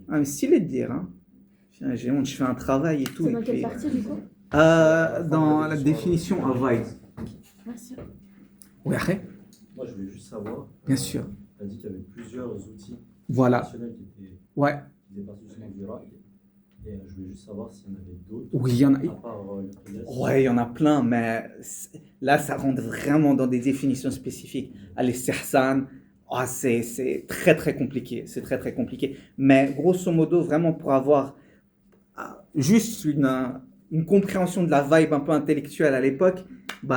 S1: Mais stylé de dire, hein. J'ai honte, je fais un travail et tout.
S5: C'est
S1: Et
S5: dans quelle
S1: puis,
S5: partie du coup?
S1: dans la définition ar-ray.
S5: Merci.
S1: Oui, après,
S7: Moi, je voulais juste savoir.
S1: bien sûr.
S7: Tu as dit qu'il y avait plusieurs outils
S1: Voilà.
S7: rationnels qui
S1: Ouais.
S7: faisaient partie justement du Irak. Et je voulais juste savoir s'il y en avait d'autres.
S1: Oui, il y en a.
S7: À part le qiyas.
S1: Ouais, il y en a plein, mais là, ça rentre vraiment dans des définitions spécifiques. Al-istihsan, c'est très très compliqué. C'est très très compliqué. Mais grosso modo, vraiment pour avoir juste une compréhension de la vibe un peu intellectuelle à l'époque,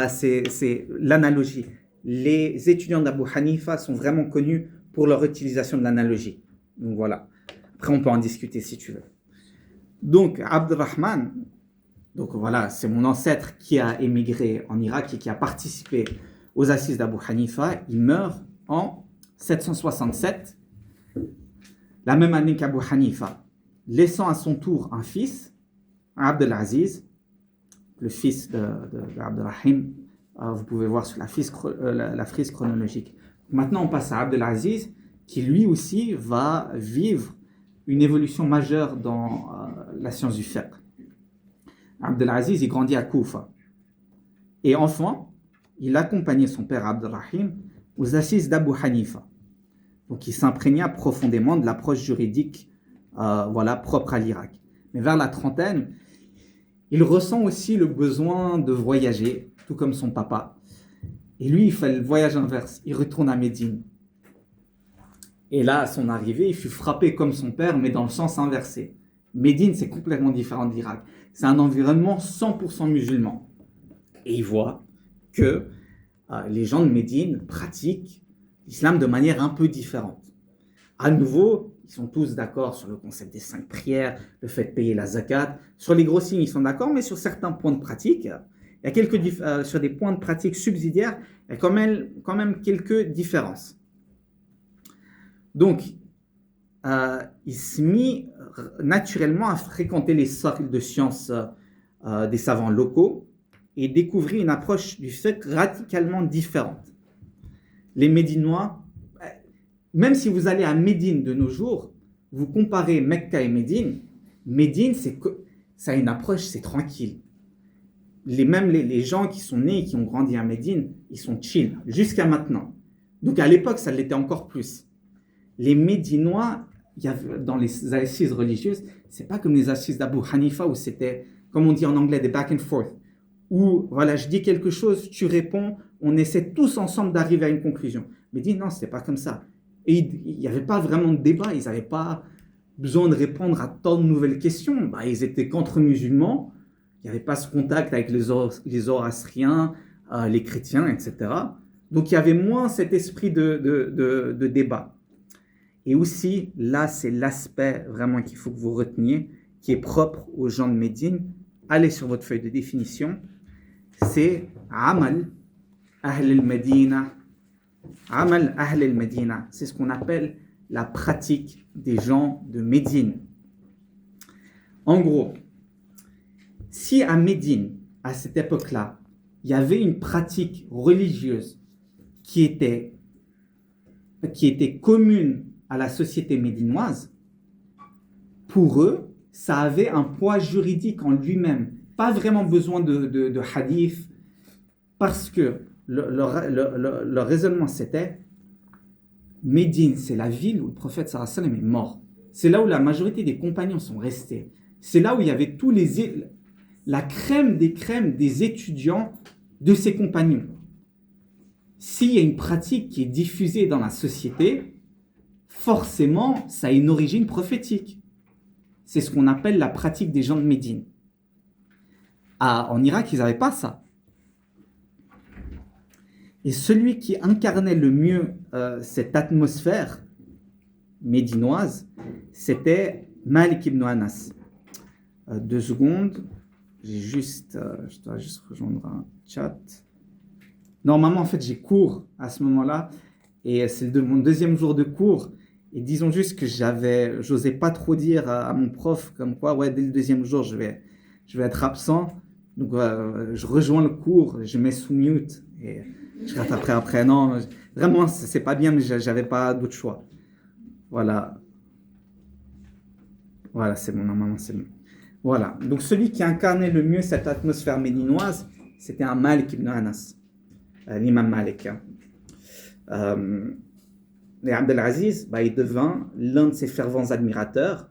S1: c'est l'analogie. Les étudiants d'Abu Hanifa sont vraiment connus pour leur utilisation de l'analogie. Donc voilà. Après, on peut en discuter si tu veux. Donc, Abdurrahman, donc voilà, c'est mon ancêtre qui a émigré en Irak et qui a participé aux assises d'Abu Hanifa. Il meurt en 767, la même année qu'Abu Hanifa, laissant à son tour un fils, Abdelaziz, le fils d'Abdurrahim. Vous pouvez voir sur la frise chronologique. Maintenant, on passe à Abdelaziz, qui lui aussi va vivre une évolution majeure dans la science du fiqh. Abdelaziz, il grandit à Koufa. Et enfant, il accompagnait son père Abdurrahim aux assises d'Abu Hanifa. Donc, il s'imprégna profondément de l'approche juridique propre à l'Irak. Mais vers la trentaine, il ressent aussi le besoin de voyager, tout comme son papa. Et lui, il fait le voyage inverse. Il retourne à Médine. Et là, à son arrivée, il fut frappé comme son père, mais dans le sens inversé. Médine, c'est complètement différent de l'Irak. C'est un environnement 100% musulman. Et il voit que les gens de Médine pratiquent l'islam de manière un peu différente. À nouveau, ils sont tous d'accord sur le concept des 5 prières, le fait de payer la zakat. Sur les gros signes, ils sont d'accord, mais sur certains points de pratique, il y a sur des points de pratique subsidiaires, il y a quand même quelques différences. Donc, il se mit naturellement à fréquenter les cercles de sciences des savants locaux et découvrit une approche du fiqh radicalement différente. Les Médinois, même si vous allez à Médine de nos jours, vous comparez Mecca et Médine, Médine, ça a une approche, c'est tranquille. Même les gens qui sont nés et qui ont grandi à Médine, ils sont chill, jusqu'à maintenant. Donc à l'époque, ça l'était encore plus. Les Médinois, dans les assises religieuses, c'est pas comme les assises d'Abu Hanifa où c'était, comme on dit en anglais, des back and forth. Où, voilà, je dis quelque chose, tu réponds, on essaie tous ensemble d'arriver à une conclusion. Médine, non, c'était pas comme ça. Et il n'y avait pas vraiment de débat, ils n'avaient pas besoin de répondre à tant de nouvelles questions. Ils étaient qu'entre musulmans, il n'y avait pas ce contact avec les Zoroastriens, les chrétiens, etc. Donc il y avait moins cet esprit de débat. Et aussi, là, c'est l'aspect vraiment qu'il faut que vous reteniez, qui est propre aux gens de Médine. Allez sur votre feuille de définition. C'est Amal Ahl al-Medina. Amal Ahl al-Medina. C'est ce qu'on appelle la pratique des gens de Médine. En gros, si à Médine, à cette époque-là, il y avait une pratique religieuse qui était commune à la société médinoise, pour eux, ça avait un poids juridique en lui-même. Pas vraiment besoin de hadith, parce que leur raisonnement c'était Médine, c'est la ville où le prophète sallallahu alayhi wa sallam est mort. C'est là où la majorité des compagnons sont restés. C'est là où il y avait la crème des étudiants de ses compagnons. S'il y a une pratique qui est diffusée dans la société, forcément, ça a une origine prophétique. C'est ce qu'on appelle la pratique des gens de Médine. En Irak, ils n'avaient pas ça. Et celui qui incarnait le mieux cette atmosphère médinoise, c'était Malik ibn Anas. 2 secondes, je dois juste rejoindre un chat. Normalement, en fait, j'ai cours à ce moment-là, et c'est mon 2e jour de cours. Et disons juste que j'osais pas trop dire à mon prof, comme quoi, ouais, dès le 2e jour, je vais être absent. Donc, je rejoins le cours, je mets sous mute, et je rate après. Non, vraiment, c'est pas bien, mais j'avais pas d'autre choix. Voilà, c'est bon, normalement, c'est bon. Voilà, donc celui qui incarnait le mieux cette atmosphère médinoise, c'était un Malik ibn Anas, l'imam Malik. Et Abdelaziz, il devint l'un de ses fervents admirateurs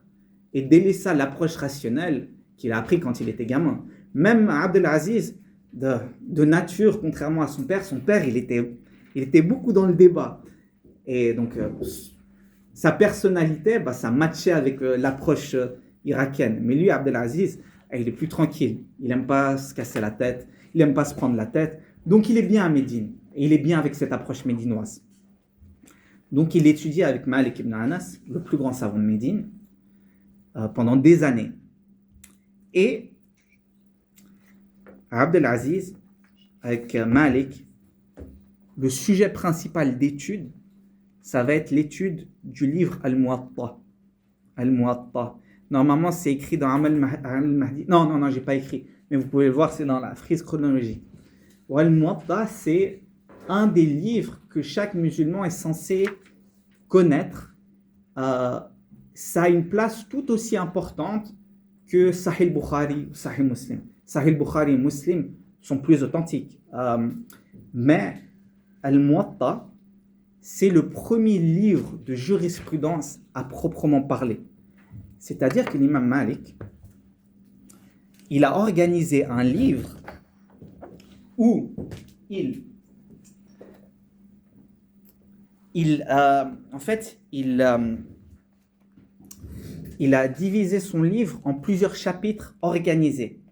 S1: et délaissa l'approche rationnelle qu'il a appris quand il était gamin. Même Abdelaziz, de nature, contrairement à son père, il était beaucoup dans le débat. Et donc, sa personnalité, ça matchait avec l'approche irakienne. Mais lui, Abdelaziz, il est plus tranquille. Il n'aime pas se casser la tête, il n'aime pas se prendre la tête. Donc, il est bien à Médine. Et il est bien avec cette approche médinoise. Donc, il étudie avec Malik ibn Anas, le plus grand savant de Médine, pendant des années. Et Abdelaziz, avec Malik, le sujet principal d'étude, ça va être l'étude du livre Al-Muwatta. Al-Muwatta. Normalement, c'est écrit dans Amal al-Mahdi. Non, j'ai pas écrit. Mais vous pouvez le voir, c'est dans la frise chronologique. Al-Muwatta, c'est un des livres que chaque musulman est censé connaître. Ça a une place tout aussi importante que Sahih Bukhari ou Sahih Muslim. Sahih Bukhari et Muslim sont plus authentiques. Mais Al-Muwatta, c'est le premier livre de jurisprudence à proprement parler. C'est-à-dire que l'imam Malik, il a organisé un livre où il a divisé son livre en plusieurs chapitres organisés.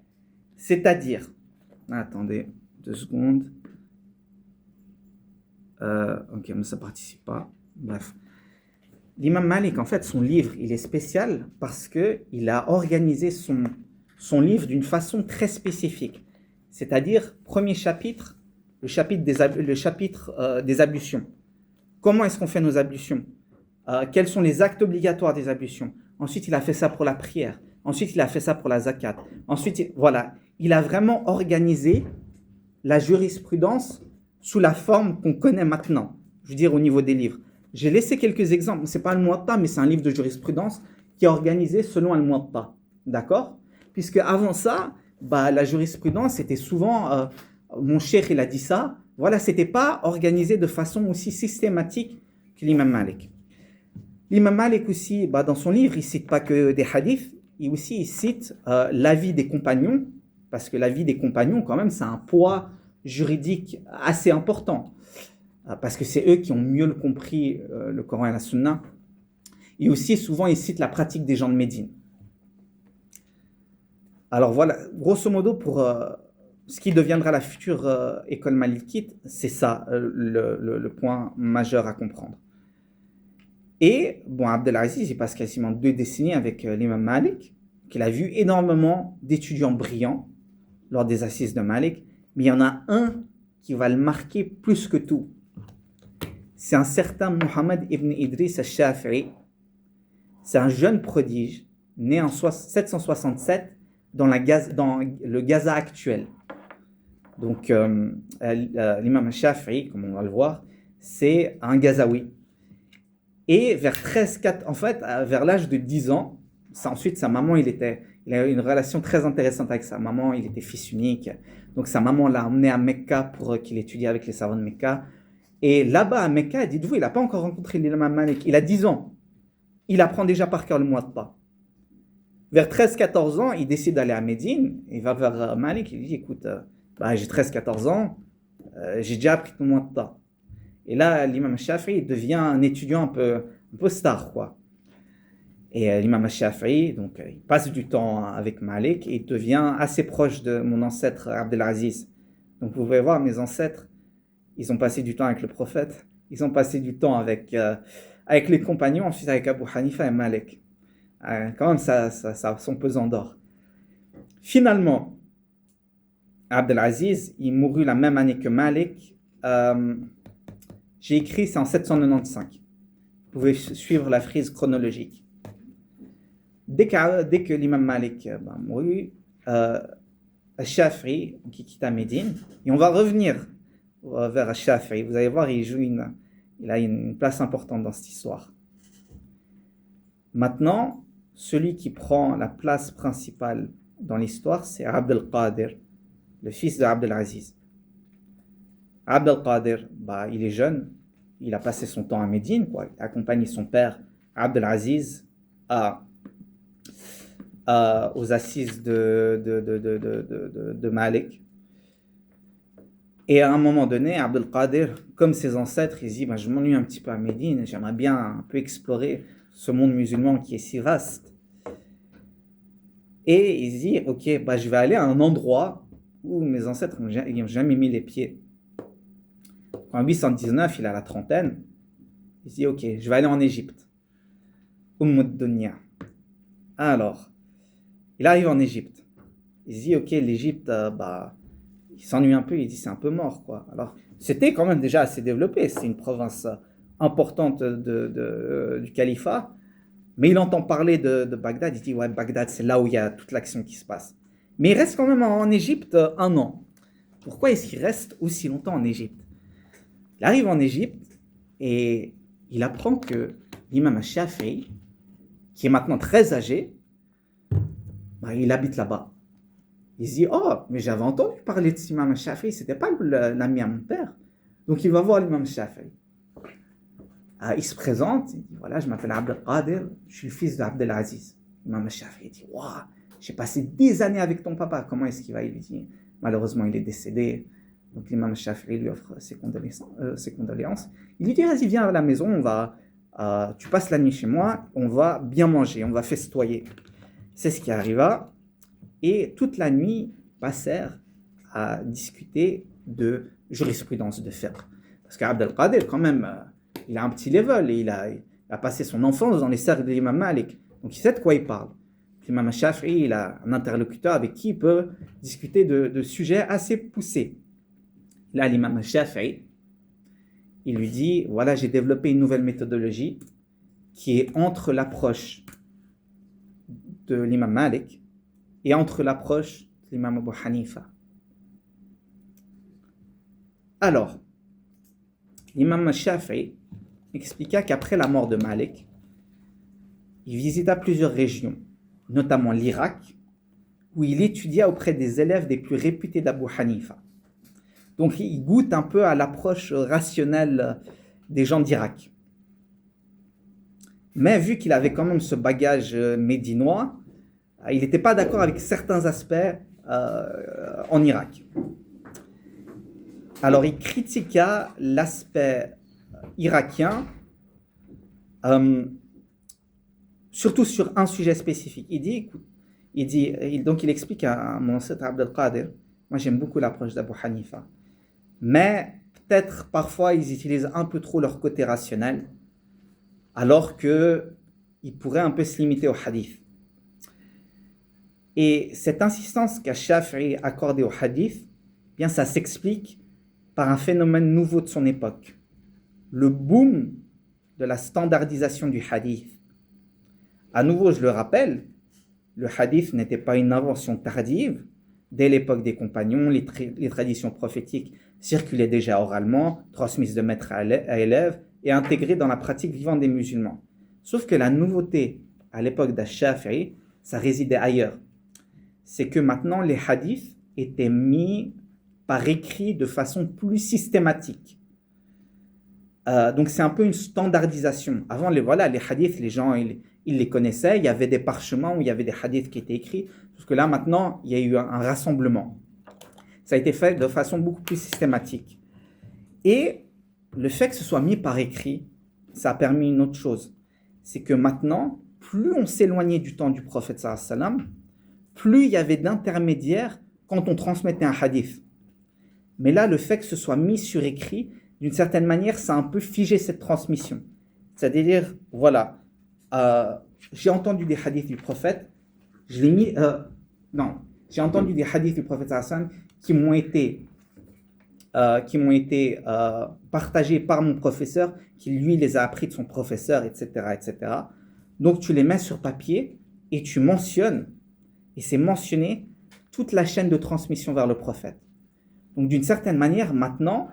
S1: C'est-à-dire, attendez 2 secondes. Ok, mais ça ne participe pas. Bref. L'imam Malik, en fait, son livre, il est spécial parce qu'il a organisé son livre d'une façon très spécifique. C'est-à-dire, premier chapitre, le chapitre des ablutions. Comment est-ce qu'on fait nos ablutions? Quels sont les actes obligatoires des ablutions? Ensuite, il a fait ça pour la prière. Ensuite, il a fait ça pour la zakat. Ensuite, voilà. il a vraiment organisé la jurisprudence sous la forme qu'on connaît maintenant, je veux dire au niveau des livres. J'ai laissé quelques exemples, ce n'est pas le Muwatta, mais c'est un livre de jurisprudence qui est organisé selon le Muwatta, d'accord? Puisque avant ça, la jurisprudence c'était souvent, mon cheikh il a dit ça, voilà, c'était pas organisé de façon aussi systématique que l'imam Malik. L'imam Malik aussi, dans son livre, il cite pas que des hadiths, il cite l'avis des compagnons, parce que l'avis des compagnons, quand même, c'est un poids juridique assez important, parce que c'est eux qui ont mieux compris le Coran et la Sunna. Et aussi, souvent, il cite la pratique des gens de Médine. Alors voilà, grosso modo, pour ce qui deviendra la future école malikite, c'est ça le point majeur à comprendre. Et Abdelaziz, il passe quasiment 2 décennies avec l'imam Malik, qu'il a vu énormément d'étudiants brillants lors des assises de Malik, mais il y en a un qui va le marquer plus que tout. C'est un certain Mohammed ibn Idris al-Shafi'i. C'est un jeune prodige, né en 767 dans le Gaza actuel. Donc, l'imam al-Shafi'i, comme on va le voir, c'est un Gazaoui. Et vers vers l'âge de 10 ans, ensuite sa maman, il a eu une relation très intéressante avec sa maman, il était fils unique. Donc sa maman l'a emmené à Mecca pour qu'il étudie avec les savants de Mecca. Et là-bas à Mecca, dites-vous, il n'a pas encore rencontré l'imam Malik, il a 10 ans. Il apprend déjà par cœur le Muwatta. Vers 13-14 ans, il décide d'aller à Médine, il va vers Malik, il dit, écoute, j'ai 13-14 ans, j'ai déjà appris le Muwatta. Et là, l'imam Shafi'i devient un étudiant un peu star, quoi. Et l'imam Shafi'i, donc, il passe du temps avec Malik et il devient assez proche de mon ancêtre Abdelaziz. Donc, vous pouvez voir, mes ancêtres, ils ont passé du temps avec le prophète, ils ont passé du temps avec les compagnons, ensuite avec Abu Hanifa et Malik. Quand même, ça a son pesant d'or. Finalement, Abdelaziz, il mourut la même année que Malik. J'ai écrit, c'est en 795. Vous pouvez suivre la frise chronologique. Dès que l'imam Malik mourut, Al-Shafi'i, qui quitta Médine, et on va revenir vers Al-Shafi'i. Vous allez voir, il a une place importante dans cette histoire. Maintenant, celui qui prend la place principale dans l'histoire, c'est Abd al-Qadir, le fils de Abdelaziz. Abd al-Qadir, il est jeune, il a passé son temps à Médine, il a accompagné son père Abdelaziz aux assises de Malik. Et à un moment donné, Abd al-Qadir, comme ses ancêtres, il dit, je m'ennuie un petit peu à Médine, j'aimerais bien un peu explorer ce monde musulman qui est si vaste. Et il dit, ok, je vais aller à un endroit où mes ancêtres n'ont jamais mis les pieds. En 819, il a la trentaine. Il dit, ok, je vais aller en Égypte. Dunya. Alors, il arrive en Égypte. Il dit, ok, l'Égypte, il s'ennuie un peu, il dit, c'est un peu mort, quoi. Alors, c'était quand même déjà assez développé. C'est une province importante du califat. Mais il entend parler de Bagdad. Il dit, ouais, Bagdad, c'est là où il y a toute l'action qui se passe. Mais il reste quand même en Égypte 1 an. Pourquoi est-ce qu'il reste aussi longtemps en Égypte? Il arrive en Égypte et il apprend que l'imam Shafi'i, qui est maintenant très âgé, il habite là-bas. Il se dit, oh, mais j'avais entendu parler de l'imam Shafi'i, c'était pas l'ami à mon père. Donc il va voir l'imam Shafi'i. Il se présente, il dit, voilà, je m'appelle Abd al-Qadir, je suis le fils d'Abdelaziz. L'imam Shafi'i dit, waouh, j'ai passé des années avec ton papa, comment est-ce qu'il va? Il lui dit, malheureusement, il est décédé. Donc l'imam Shafi'i lui offre ses condoléances. Il lui dit, vas-y, viens à la maison, tu passes la nuit chez moi, on va bien manger, on va festoyer. C'est ce qui arriva. Et toute la nuit passèrent à discuter de jurisprudence de fiqh. Parce qu'Abd al-Qadir, quand même, il a un petit level, et il a passé son enfance dans les cercles de l'imam Malik. Donc il sait de quoi il parle. L'imam Shafi'i, il a un interlocuteur avec qui il peut discuter de sujets assez poussés. Là, l'imam Shafi'i, il lui dit, voilà, j'ai développé une nouvelle méthodologie qui est entre l'approche de l'imam Malik et entre l'approche l'imam Abu Hanifa. Alors, l'imam Shafi'i expliqua qu'après la mort de Malik, il visita plusieurs régions, notamment l'Irak, où il étudia auprès des élèves des plus réputés d'Abu Hanifa. Donc il goûte un peu à l'approche rationnelle des gens d'Irak. Mais vu qu'il avait quand même ce bagage médinois, il n'était pas d'accord avec certains aspects en Irak. Alors il critiqua l'aspect irakien, surtout sur un sujet spécifique. Il explique à mon ancêtre Abdel Qadir, moi j'aime beaucoup l'approche d'Abu Hanifa, mais peut-être parfois ils utilisent un peu trop leur côté rationnel, alors qu'ils pourraient un peu se limiter au hadith. Et cette insistance qu'a Shafi'i accordée au hadith, bien ça s'explique par un phénomène nouveau de son époque, le boom de la standardisation du hadith. À nouveau, je le rappelle, le hadith n'était pas une invention tardive. Dès l'époque des compagnons, les traditions prophétiques circulaient déjà oralement, transmises de maître à élève et intégrées dans la pratique vivante des musulmans. Sauf que la nouveauté à l'époque d'Ash-Shafi'i, ça résidait ailleurs. C'est que maintenant les hadiths étaient mis par écrit de façon plus systématique. Donc c'est un peu une standardisation. Avant, les hadiths, les gens ils les connaissaient, il y avait des parchemins où il y avait des hadiths qui étaient écrits, parce que là maintenant il y a eu un rassemblement. Ça a été fait de façon beaucoup plus systématique. Et le fait que ce soit mis par écrit, ça a permis une autre chose. C'est que maintenant, plus on s'éloignait du temps du prophète sallallahu alayhi wa sallam, plus il y avait d'intermédiaires quand on transmettait un hadith. Mais là, le fait que ce soit mis sur écrit, d'une certaine manière, ça a un peu figé cette transmission. C'est-à-dire, voilà, j'ai entendu des hadiths du prophète, je l'ai mis... j'ai entendu des hadiths du prophète sallallahu alayhi wa sallam qui m'ont été partagés par mon professeur, qui lui les a appris de son professeur, etc., etc. Donc tu les mets sur papier et tu mentionnes, et c'est mentionné toute la chaîne de transmission vers le prophète. Donc d'une certaine manière, maintenant,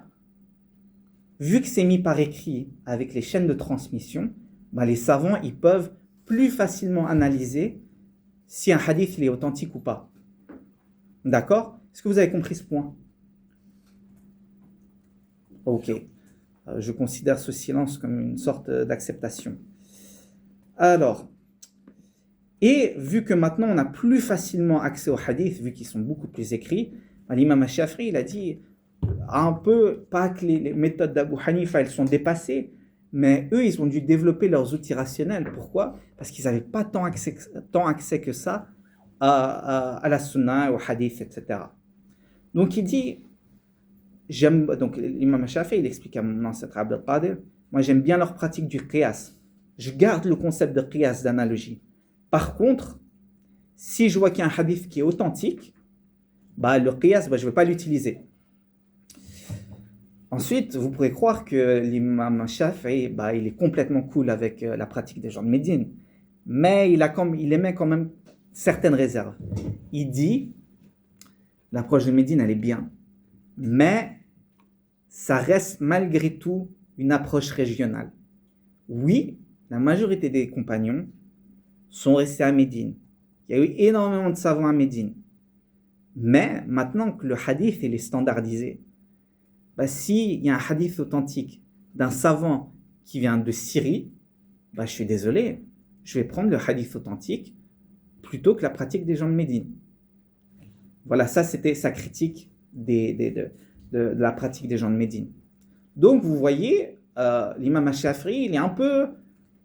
S1: vu que c'est mis par écrit avec les chaînes de transmission, les savants ils peuvent plus facilement analyser si un hadith il est authentique ou pas. D'accord ? Est-ce que vous avez compris ce point ? Ok. Je considère ce silence comme une sorte d'acceptation. Alors, et vu que maintenant on a plus facilement accès aux hadiths, vu qu'ils sont beaucoup plus écrits, l'imam Shafi'i il a dit un peu, pas que les méthodes d'Abu Hanifa elles sont dépassées, mais eux ils ont dû développer leurs outils rationnels. Pourquoi ? Parce qu'ils n'avaient pas tant accès que ça à la sunna, au hadith, etc. Donc il dit, donc l'imam Shafi'i il explique à mon ancêtre Abdel Qadir, moi j'aime bien leur pratique du qiyas. Je garde le concept de qiyas, d'analogie. Par contre, si je vois qu'il y a un hadith qui est authentique, le qiyas, je ne vais pas l'utiliser. Ensuite, vous pourrez croire que l'imam Shafi'i, il est complètement cool avec la pratique des gens de Médine, mais il émet quand même certaines réserves. Il dit, l'approche de Médine, elle est bien, mais ça reste malgré tout une approche régionale. Oui, la majorité des compagnons sont restés à Médine. Il y a eu énormément de savants à Médine. Mais maintenant que le hadith il est standardisé, s'il y a un hadith authentique d'un savant qui vient de Syrie, je suis désolé, je vais prendre le hadith authentique plutôt que la pratique des gens de Médine. Voilà, ça c'était sa critique de la pratique des gens de Médine. Donc vous voyez, l'imam Shafi'i, il est un peu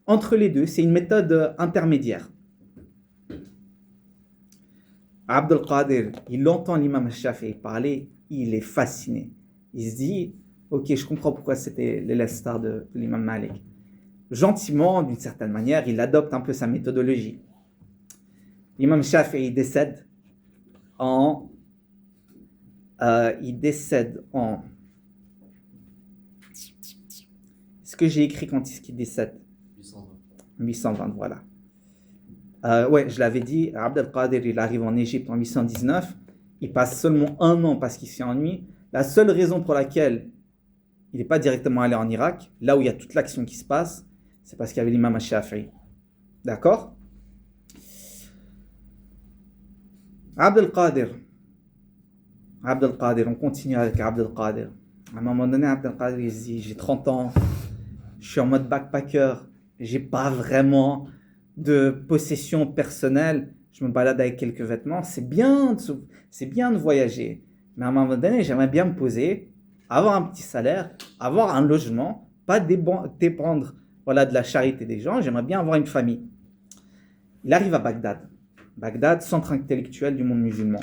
S1: entre les deux, c'est une méthode intermédiaire. Abdel Qadir, il entend l'imam Shafi'i parler, il est fasciné. Il se dit, ok, je comprends pourquoi c'était l'élève star de l'imam Malik. Gentiment, d'une certaine manière, il adopte un peu sa méthodologie. L'imam Shafi'i décède en... Ce que j'ai écrit quand il décède 820, voilà. Je l'avais dit, Abdel Qadir, il arrive en Égypte en 819, il passe seulement 1 an parce qu'il s'y ennuie. La seule raison pour laquelle il n'est pas directement allé en Irak, là où il y a toute l'action qui se passe, c'est parce qu'il y avait l'imam al-Shafi'i. D'accord? Abd al-Qadir, on continue avec Abd al-Qadir. À un moment donné, Abd al-Qadir, il se dit, j'ai 30 ans, je suis en mode backpacker, j'ai pas vraiment de possession personnelle, je me balade avec quelques vêtements, c'est bien de voyager. Mais à un moment donné, j'aimerais bien me poser, avoir un petit salaire, avoir un logement, pas dépendre de la charité des gens, j'aimerais bien avoir une famille. Il arrive à Bagdad. Bagdad, centre intellectuel du monde musulman.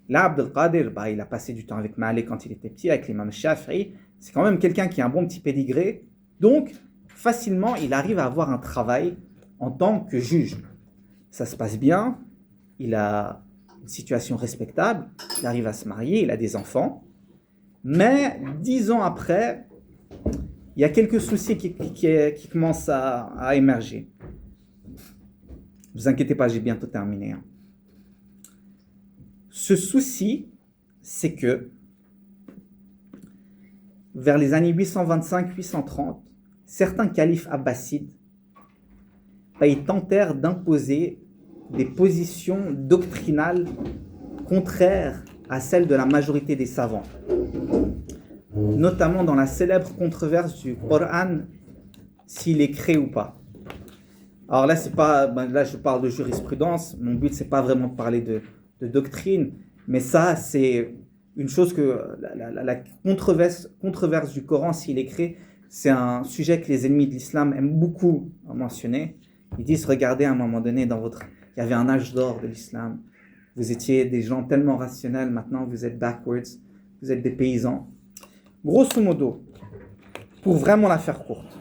S1: Là, Abd al-Qadir, il a passé du temps avec Malik quand il était petit, avec l'imam Shafi'i. C'est quand même quelqu'un qui a un bon petit pédigré. Donc, facilement, il arrive à avoir un travail en tant que juge. Ça se passe bien. Il a une situation respectable. Il arrive à se marier. Il a des enfants. Mais 10 ans après, il y a quelques soucis qui commencent à émerger. Ne vous inquiétez pas, j'ai bientôt terminé. Ce souci, c'est que vers les années 825-830, certains califes abbassides ils tentèrent d'imposer des positions doctrinales contraires à celles de la majorité des savants, notamment dans la célèbre controverse du Coran, s'il est créé ou pas. Alors là, là je parle de jurisprudence, mon but c'est pas vraiment de parler de doctrine, mais ça c'est une chose que la controverse du Coran, s'il est créé, c'est un sujet que les ennemis de l'islam aiment beaucoup mentionner. Ils disent, regardez à un moment donné, il y avait un âge d'or de l'islam, vous étiez des gens tellement rationnels, maintenant vous êtes backwards, vous êtes des paysans. Grosso modo, pour vraiment la faire courte,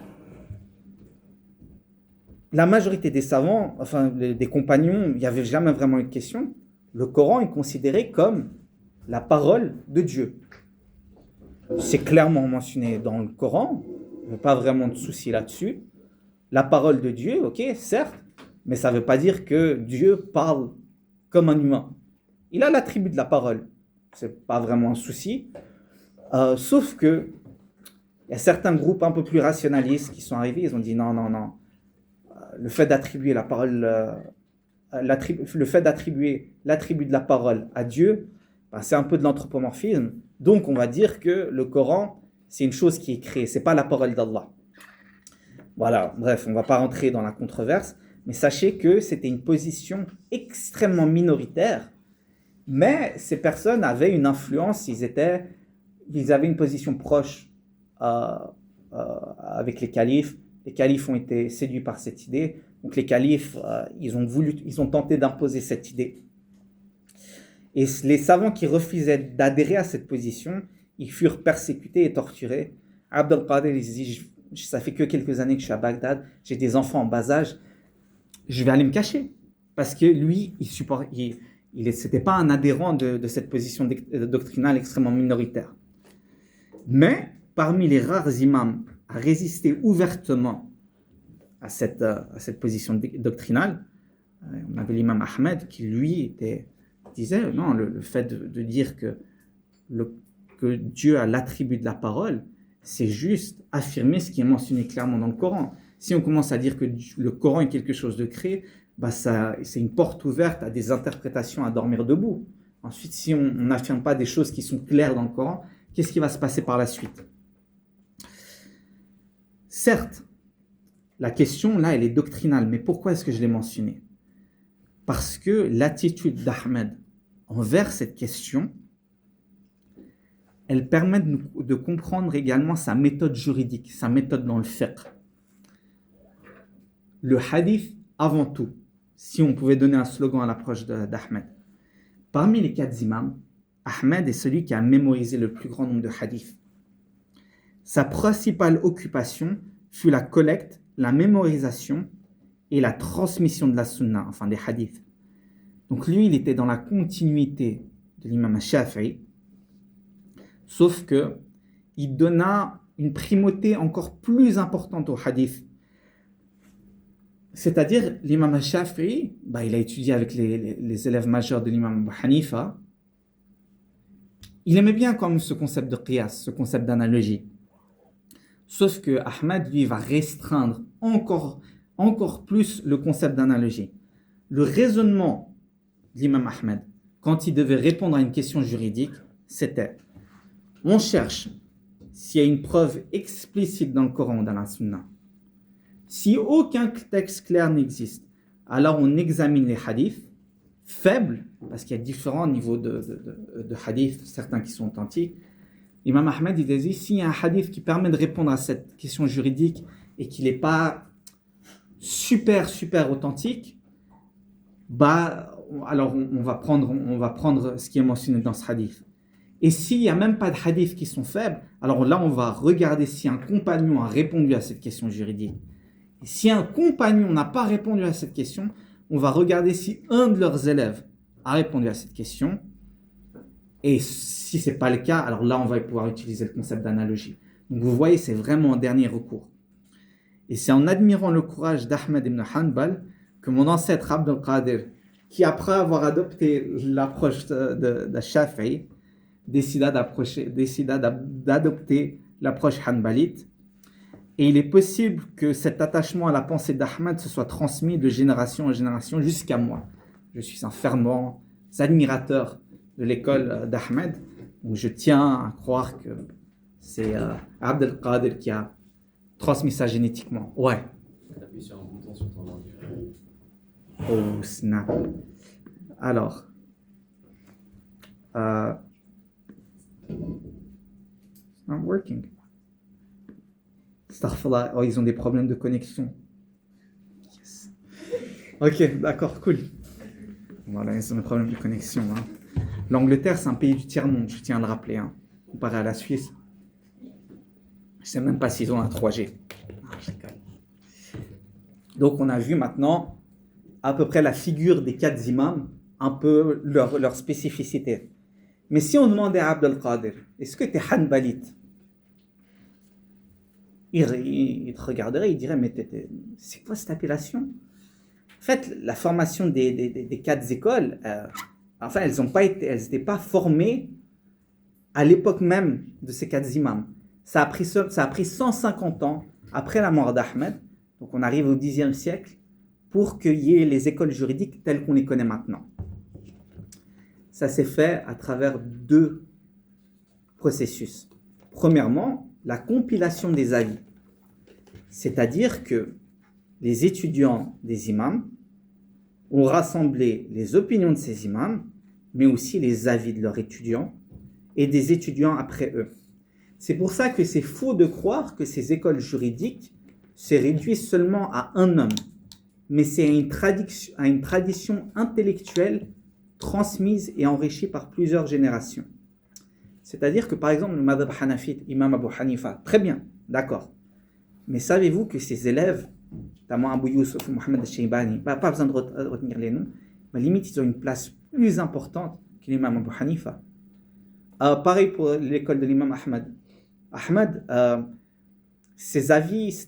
S1: la majorité des savants, des compagnons, il n'y avait jamais vraiment eu de question. Le Coran est considéré comme la parole de Dieu. C'est clairement mentionné dans le Coran, il n'y a pas vraiment de souci là-dessus. La parole de Dieu, ok, certes, mais ça ne veut pas dire que Dieu parle comme un humain. Il a l'attribut de la parole, ce n'est pas vraiment un souci. Sauf que il y a certains groupes un peu plus rationalistes qui sont arrivés, ils ont dit non. Le fait d'attribuer la parole, le fait d'attribuer l'attribut de la parole à Dieu, c'est un peu de l'anthropomorphisme. Donc on va dire que le Coran, c'est une chose qui est créée, c'est pas la parole d'Allah. Voilà, bref, on ne va pas rentrer dans la controverse, mais sachez que c'était une position extrêmement minoritaire, mais ces personnes avaient une influence, ils avaient une position proche avec les califes. Les califes ont été séduits par cette idée, donc les califes, ils ont tenté d'imposer cette idée. Et les savants qui refusaient d'adhérer à cette position, ils furent persécutés et torturés. Abd al-Qadir, il se dit, ça fait que quelques années que je suis à Bagdad, j'ai des enfants en bas âge, je vais aller me cacher. Parce que lui, il n'était pas un adhérent de cette position doctrinale extrêmement minoritaire. Mais parmi les rares imams à résister ouvertement à cette position doctrinale, on avait l'imam Ahmed qui, lui, disait, non, le fait de dire que Dieu a l'attribut de la parole, c'est juste affirmer ce qui est mentionné clairement dans le Coran. Si on commence à dire que le Coran est quelque chose de créé, c'est une porte ouverte à des interprétations à dormir debout. Ensuite, si on n'affirme pas des choses qui sont claires dans le Coran, qu'est-ce qui va se passer par la suite? Certes, la question là, elle est doctrinale, mais pourquoi est-ce que je l'ai mentionné? Parce que l'attitude d'Ahmed envers cette question, elle permet de comprendre également sa méthode juridique, sa méthode dans le fiqh. Le hadith avant tout, si on pouvait donner un slogan à l'approche d'Ahmed. Parmi les 4 imams, Ahmed est celui qui a mémorisé le plus grand nombre de hadiths. Sa principale occupation fut la collecte, la mémorisation et la transmission de la sunna, enfin des hadiths. Donc lui, il était dans la continuité de l'imam Shafi'i, sauf que il donna une primauté encore plus importante au hadith. C'est-à-dire, l'imam Shafi'i, il a étudié avec les élèves majeurs de l'imam Abu Hanifa, Il aimait bien comme ce concept de qiyas, ce concept d'analogie. Sauf que Ahmed, lui, va restreindre encore plus le concept d'analogie. Le raisonnement de l'imam Ahmed, quand il devait répondre à une question juridique, c'était on cherche s'il y a une preuve explicite dans le Coran ou dans la Sunna. Si aucun texte clair n'existe, alors on examine les hadiths faibles, parce qu'il y a différents niveaux de hadiths, certains qui sont authentiques. Imam Ahmed, il dit, s'il y a un hadith qui permet de répondre à cette question juridique et qu'il n'est pas super authentique, alors on va prendre ce qui est mentionné dans ce hadith. Et s'il n'y a même pas de hadiths qui sont faibles, alors là on va regarder si un compagnon a répondu à cette question juridique. Et si un compagnon n'a pas répondu à cette question, on va regarder si un de leurs élèves a répondu à cette question. Et si ce n'est pas le cas, alors là, on va pouvoir utiliser le concept d'analogie. Donc vous voyez, c'est vraiment un dernier recours. Et c'est en admirant le courage d'Ahmed ibn Hanbal que mon ancêtre Abd al-Qadir, qui après avoir adopté l'approche de Shafi'i, décida d'adopter l'approche hanbalite. Et il est possible que cet attachement à la pensée d'Ahmed se soit transmis de génération en génération jusqu'à moi. Je suis un fervent admirateur de l'école d'Ahmed, où je tiens à croire que c'est Abd al-Qadir qui a transmis ça génétiquement. Ouais.
S3: T'appuies sur un bouton sur ton ordi.
S1: Oh, snap. Alors. It's not working. Astaghfirullah. Oh, ils ont des problèmes de connexion. Yes. Ok, d'accord, cool. Voilà, ils ont des problèmes de connexion. Hein. L'Angleterre, c'est un pays du tiers-monde, je tiens à le rappeler, hein, comparé à la Suisse. Je ne sais même pas s'ils ont un 3G. Donc, on a vu maintenant à peu près la figure des 4 imams, un peu leur spécificité. Mais si on demandait à Abd al-Qadir, est-ce que tu es hanbalite? Il te regarderait, il dirait, mais c'est quoi cette appellation? En fait, la formation des 4 écoles, enfin, elles n'étaient pas formées à l'époque même de ces 4 imams. Ça a pris 150 ans après la mort d'Ahmed, donc on arrive au Xe siècle, pour qu'il y ait les écoles juridiques telles qu'on les connaît maintenant. Ça s'est fait à travers 2 processus. Premièrement, la compilation des avis. C'est-à-dire que les étudiants des imams ont rassemblé les opinions de ces imams, mais aussi les avis de leurs étudiants et des étudiants après eux. C'est pour ça que c'est faux de croire que ces écoles juridiques se réduisent seulement à un homme, mais c'est à une tradition intellectuelle transmise et enrichie par plusieurs générations. C'est-à-dire que par exemple le madhab hanafite, imam Abu Hanifa, très bien, d'accord. Mais savez-vous que ses élèves, notamment Abu Yusuf ou Mohamed al-Shaybani, pas besoin de retenir les noms, mais limite ils ont une place plus importante que l'imam Abu Hanifa. Pareil pour l'école de l'imam Ahmed. Ahmed, ses avis,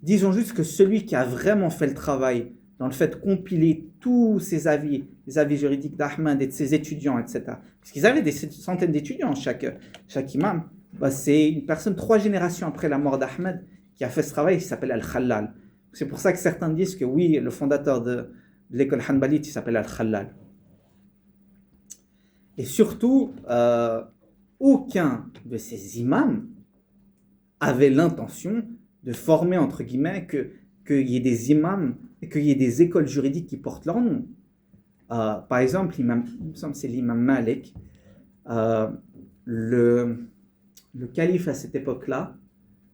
S1: disons juste que celui qui a vraiment fait le travail dans le fait de compiler tous ces avis, les avis juridiques d'Ahmed et de ses étudiants, etc. Parce qu'ils avaient des centaines d'étudiants, chaque imam. C'est une personne 3 générations après la mort d'Ahmed qui a fait ce travail, il s'appelle Al-Khallal. C'est pour ça que certains disent que oui, le fondateur de l'école hanbalite, il s'appelle Al-Khallal. Et surtout, aucun de ces imams avait l'intention de former, entre guillemets, qu'il y ait des imams et qu'il y ait des écoles juridiques qui portent leur nom. Par exemple, il me semble que c'est l'imam Malik, le calife à cette époque-là,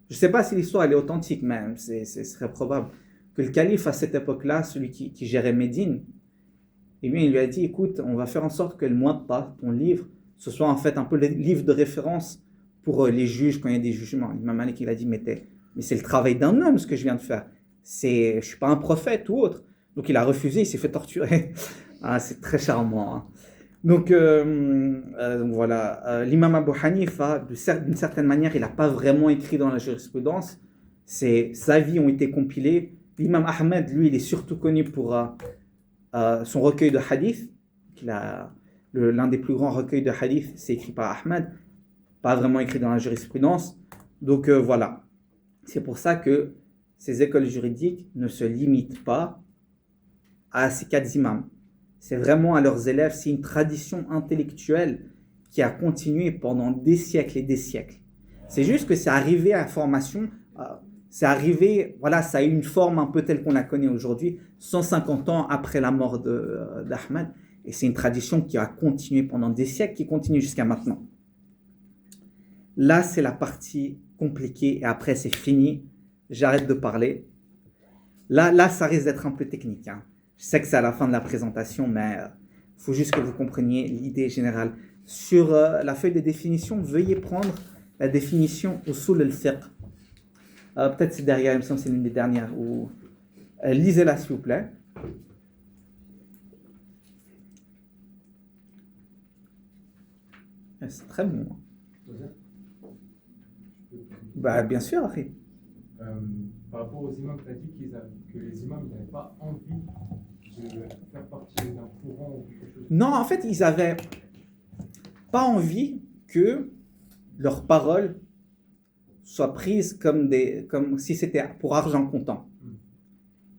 S1: je ne sais pas si l'histoire elle est authentique, mais ce serait probable, que le calife à cette époque-là, celui qui gérait Médine, eh bien, il lui a dit, écoute, on va faire en sorte que le Muwatta, ton livre, ce soit en fait un peu le livre de référence pour les juges quand il y a des jugements. L'imam Malik, il a dit, mais c'est le travail d'un homme ce que je viens de faire. Je ne suis pas un prophète ou autre. Donc il a refusé, il s'est fait torturer. C'est très charmant. Hein. Donc voilà, l'imam Abu Hanifa, d'une certaine manière, il n'a pas vraiment écrit dans la jurisprudence. Ses avis ont été compilés. L'imam Ahmed, lui, il est surtout connu pour son recueil de hadith, qu'il a l'un des plus grands recueils de hadith, c'est écrit par Ahmed, pas vraiment écrit dans la jurisprudence. Donc voilà. C'est pour ça que ces écoles juridiques ne se limitent pas à ces 4 imams. C'est vraiment à leurs élèves, c'est une tradition intellectuelle qui a continué pendant des siècles et des siècles. C'est juste que c'est arrivé à la formation, c'est arrivé, voilà, ça a eu une forme un peu telle qu'on la connaît aujourd'hui, 150 ans après la mort d'Ahmed, et c'est une tradition qui a continué pendant des siècles, qui continue jusqu'à maintenant. Là, c'est la partie compliquée, et après, c'est fini, j'arrête de parler. Là, ça risque d'être un peu technique, hein. Je sais que c'est à la fin de la présentation, mais il faut juste que vous compreniez l'idée générale. Sur la feuille de définition, veuillez prendre la définition usul al-fiqh. Peut-être c'est derrière, il me semble que c'est l'une des dernières. Lisez-la s'il vous plaît. C'est très bon. Bah, bien sûr, Harry.
S4: Par rapport aux imams, tu as dit que les imams n'avaient pas envie de faire partie d'un courant ou quelque chose.
S1: Non, en fait, ils n'avaient pas envie que leurs paroles soient prises comme si c'était pour argent comptant.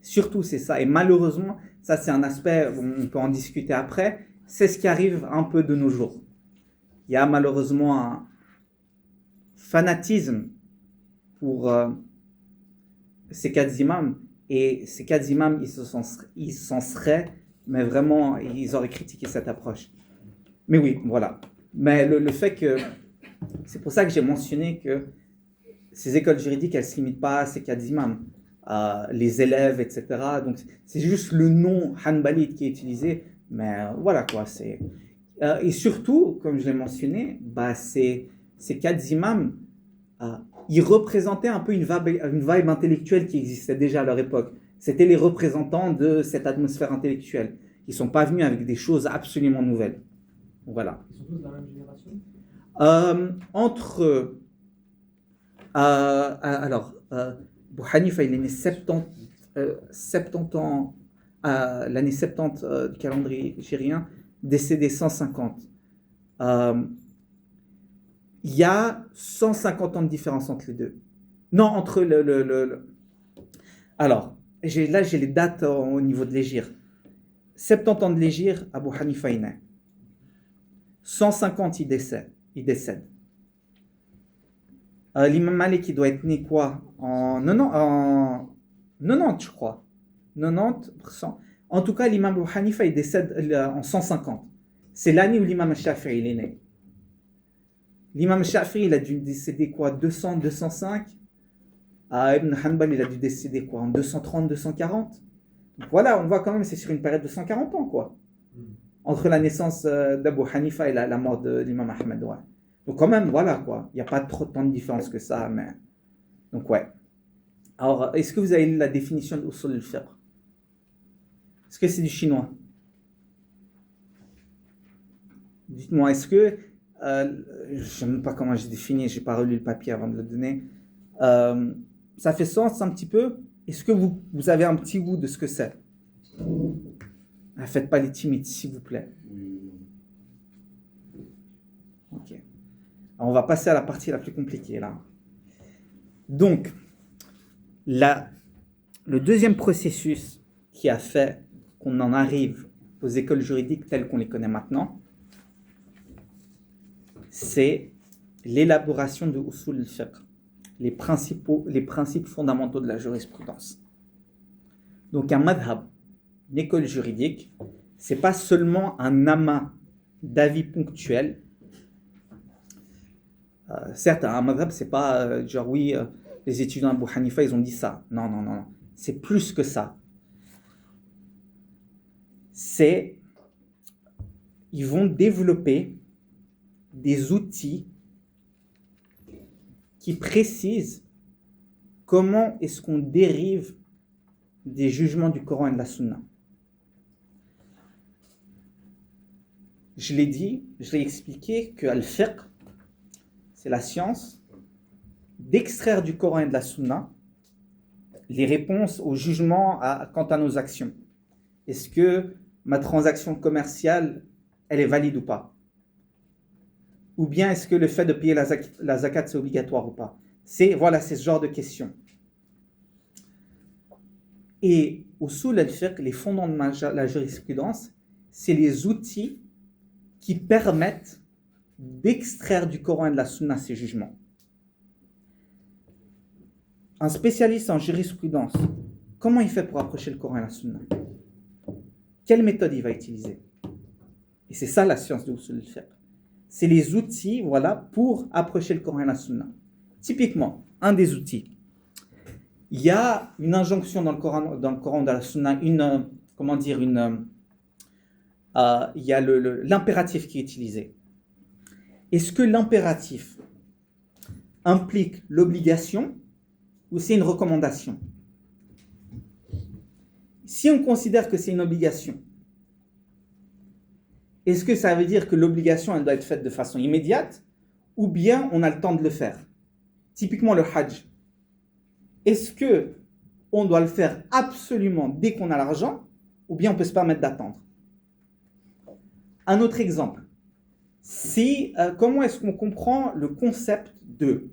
S1: Surtout, c'est ça. Et malheureusement, ça c'est un aspect, on peut en discuter après, c'est ce qui arrive un peu de nos jours. Il y a malheureusement un fanatisme pour ces 4 imams. Et ces 4 imams, ils s'en seraient, mais vraiment, ils auraient critiqué cette approche. Mais oui, voilà. Mais le fait que, c'est pour ça que j'ai mentionné que ces écoles juridiques, elles ne se limitent pas à ces 4 imams, les élèves, etc. Donc, c'est juste le nom hanbalite qui est utilisé, mais voilà quoi. Et surtout, comme je l'ai mentionné, ces 4 imams, ils représentaient un peu une vibe intellectuelle qui existait déjà à leur époque. C'était les représentants de cette atmosphère intellectuelle. Ils ne sont pas venus avec des choses absolument nouvelles. Voilà.
S4: Ils sont tous de la même génération?
S1: Abu Hanifa, il est né 70 ans, l'année 70 du calendrier hégirien, décédé 150. Il y a 150 ans de différence entre les deux. Non, entre Alors, j'ai les dates au niveau de l'hégire. 70 ans de l'hégire, Abu Hanifa est né. 150, il décède. L'imam Malik, il doit être né quoi? En 90, je crois. 90%. En tout cas, l'imam Abu Hanifa, il décède en 150. C'est l'année où l'imam Shafi'i il est né. L'imam Shafi'i, il a dû décéder quoi? 200, 205. Ibn Hanbal, il a dû décéder quoi? En 230, 240. Donc voilà, on voit quand même, c'est sur une période de 140 ans, quoi. Entre la naissance d'Abu Hanifa et la mort de l'imam Ahmed. Ouais. Donc quand même, voilà, quoi. Il n'y a pas trop tant de différence que ça, mais... Donc ouais. Alors, est-ce que vous avez lu la définition de usul al-fiqh? Est-ce que c'est du chinois? Dites-moi, est-ce que... je ne sais même pas comment j'ai défini, je n'ai pas relu le papier avant de le donner. Ça fait sens un petit peu? Est-ce que vous avez un petit goût de ce que c'est? Faites pas les timides, s'il vous plaît. Ok. Alors, on va passer à la partie la plus compliquée, là. Donc, le deuxième processus qui a fait qu'on en arrive aux écoles juridiques telles qu'on les connaît maintenant, c'est l'élaboration de usul al-fiqh, les principes fondamentaux de la jurisprudence. Donc un madhab, une école juridique, c'est pas seulement un amas d'avis ponctuels. Certes, un madhab, c'est pas genre oui, les étudiants d'Abu Hanifa, ils ont dit ça. Non, non, non, non. C'est plus que ça. Ils vont développer des outils qui précisent comment est-ce qu'on dérive des jugements du Coran et de la Sunna. Je l'ai dit, je l'ai expliqué que al-fiqh, c'est la science d'extraire du Coran et de la Sunna les réponses aux jugements quant à nos actions. Est-ce que ma transaction commerciale, elle est valide ou pas? Ou bien est-ce que le fait de payer la zakat, c'est obligatoire ou pas? Voilà, c'est ce genre de questions. Et usul al-fiqh, les fondements de la jurisprudence, c'est les outils qui permettent d'extraire du Coran et de la Sunna ces jugements. Un spécialiste en jurisprudence, comment il fait pour approcher le Coran et la Sunna? Quelle méthode il va utiliser? Et c'est ça la science de usul al-fiqh. C'est les outils, voilà, pour approcher le Coran et la Sunna. Typiquement, un des outils. Il y a une injonction dans le Coran, dans la Sunna, il y a l'impératif qui est utilisé. Est-ce que l'impératif implique l'obligation ou c'est une recommandation? Si on considère que c'est une obligation, est-ce que ça veut dire que l'obligation elle doit être faite de façon immédiate ou bien on a le temps de le faire? Typiquement le Hajj. Est-ce que on doit le faire absolument dès qu'on a l'argent ou bien on peut se permettre d'attendre? Un autre exemple, c'est comment est-ce qu'on comprend le concept de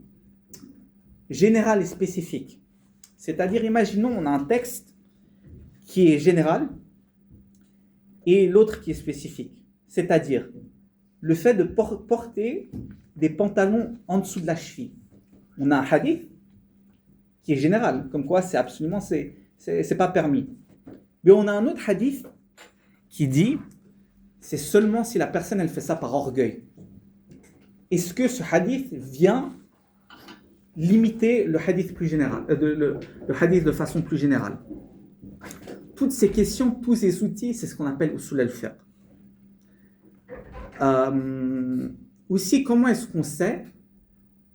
S1: général et spécifique? C'est-à-dire, imaginons, on a un texte qui est général et l'autre qui est spécifique. C'est-à-dire, le fait de porter des pantalons en dessous de la cheville. On a un hadith qui est général, comme quoi c'est pas permis. Mais on a un autre hadith qui dit c'est seulement si la personne elle fait ça par orgueil. Est-ce que ce hadith vient limiter le hadith plus général, le hadith de façon plus générale? Toutes ces questions, tous ces outils, c'est ce qu'on appelle usul al-fiqh. Aussi, comment est-ce qu'on sait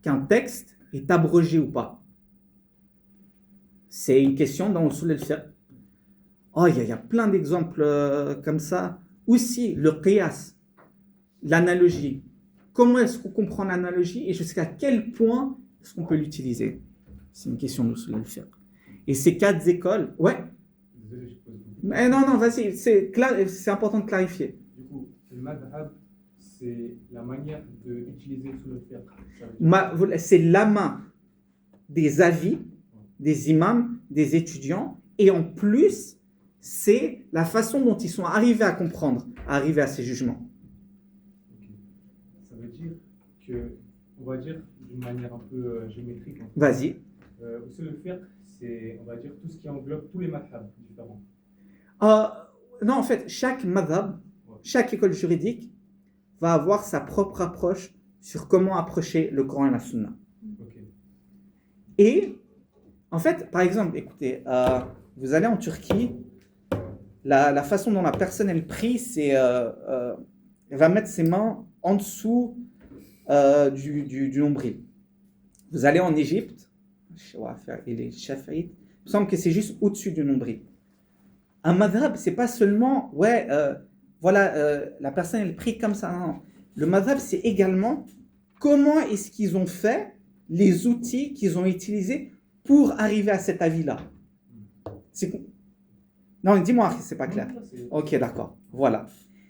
S1: qu'un texte est abrogé ou pas? C'est une question dans usul al-fiqh. Oh, il y a plein d'exemples comme ça. Aussi, le qiyas, l'analogie. Comment est-ce qu'on comprend l'analogie et jusqu'à quel point est-ce qu'on peut l'utiliser? C'est une question d'usul al-fiqh. Et ces 4 écoles, ouais.
S4: Désolé, je pose.
S1: Mais non, vas-y, c'est important de clarifier.
S4: Du coup, le madhab, c'est la manière d'utiliser usul al-fiqh.
S1: C'est la main des avis, des imams, des étudiants, et en plus, c'est la façon dont ils sont arrivés à comprendre, à arriver à ces jugements.
S4: Okay. Ça veut dire que, on va dire d'une manière un peu géométrique.
S1: Vas-y.
S4: Usul al-fiqh, c'est, on va dire, tout ce qui englobe tous les madhabs différents.
S1: Non, en fait, chaque madhab, chaque école juridique va avoir sa propre approche sur comment approcher le Coran et la Sunna.
S4: Okay.
S1: Et, en fait, par exemple, écoutez, vous allez en Turquie, la façon dont la personne elle prie, c'est elle va mettre ses mains en dessous du nombril. Vous allez en Égypte, et les Shafi'ites, il me semble que c'est juste au-dessus du nombril. Un madhab, c'est pas seulement, la personne elle prie comme ça. Non. Le madhab, c'est également comment est-ce qu'ils ont fait les outils qu'ils ont utilisés pour arriver à cet avis-là. Non, dis-moi, c'est pas clair. Ok, d'accord. Voilà.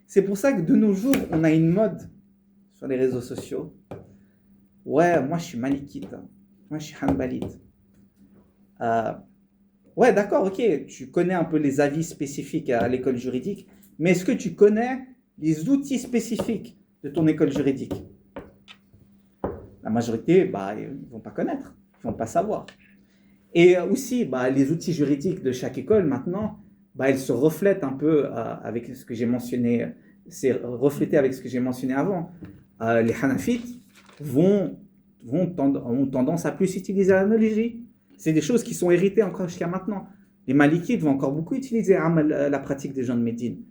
S1: C'est pour ça que de nos jours, on a une mode sur les réseaux sociaux. Ouais, moi je suis malikite. Moi je suis hanbalite. Ouais, d'accord, ok. Tu connais un peu les avis spécifiques à l'école juridique, mais est-ce que tu connais les outils spécifiques de ton école juridique? La majorité, ils ne vont pas connaître, ils ne vont pas savoir. Et aussi, les outils juridiques de chaque école, maintenant, ils se reflètent un peu avec ce que j'ai mentionné, c'est reflété avec ce que j'ai mentionné avant. Les Hanafites ont tendance à plus utiliser l'analogie. C'est des choses qui sont héritées encore jusqu'à maintenant. Les Malikites vont encore beaucoup utiliser la pratique des gens de Médine.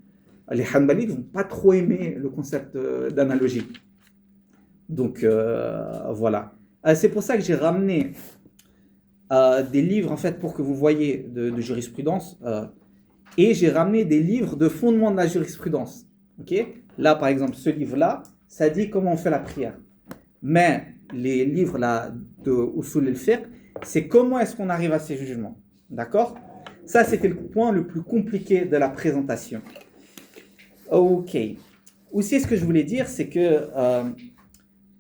S1: Les Hanbalites ne vont pas trop aimer le concept d'analogie. Donc, voilà. C'est pour ça que j'ai ramené des livres, en fait, pour que vous voyez de jurisprudence. Et j'ai ramené des livres de fondement de la jurisprudence. Okay. Là, par exemple, ce livre-là, ça dit comment on fait la prière. Mais les livres là, de Usul al-Fiqh, c'est comment est-ce qu'on arrive à ces jugements. D'accord? Ça, c'était le point le plus compliqué de la présentation. Ok. aussi, ce que je voulais dire, c'est que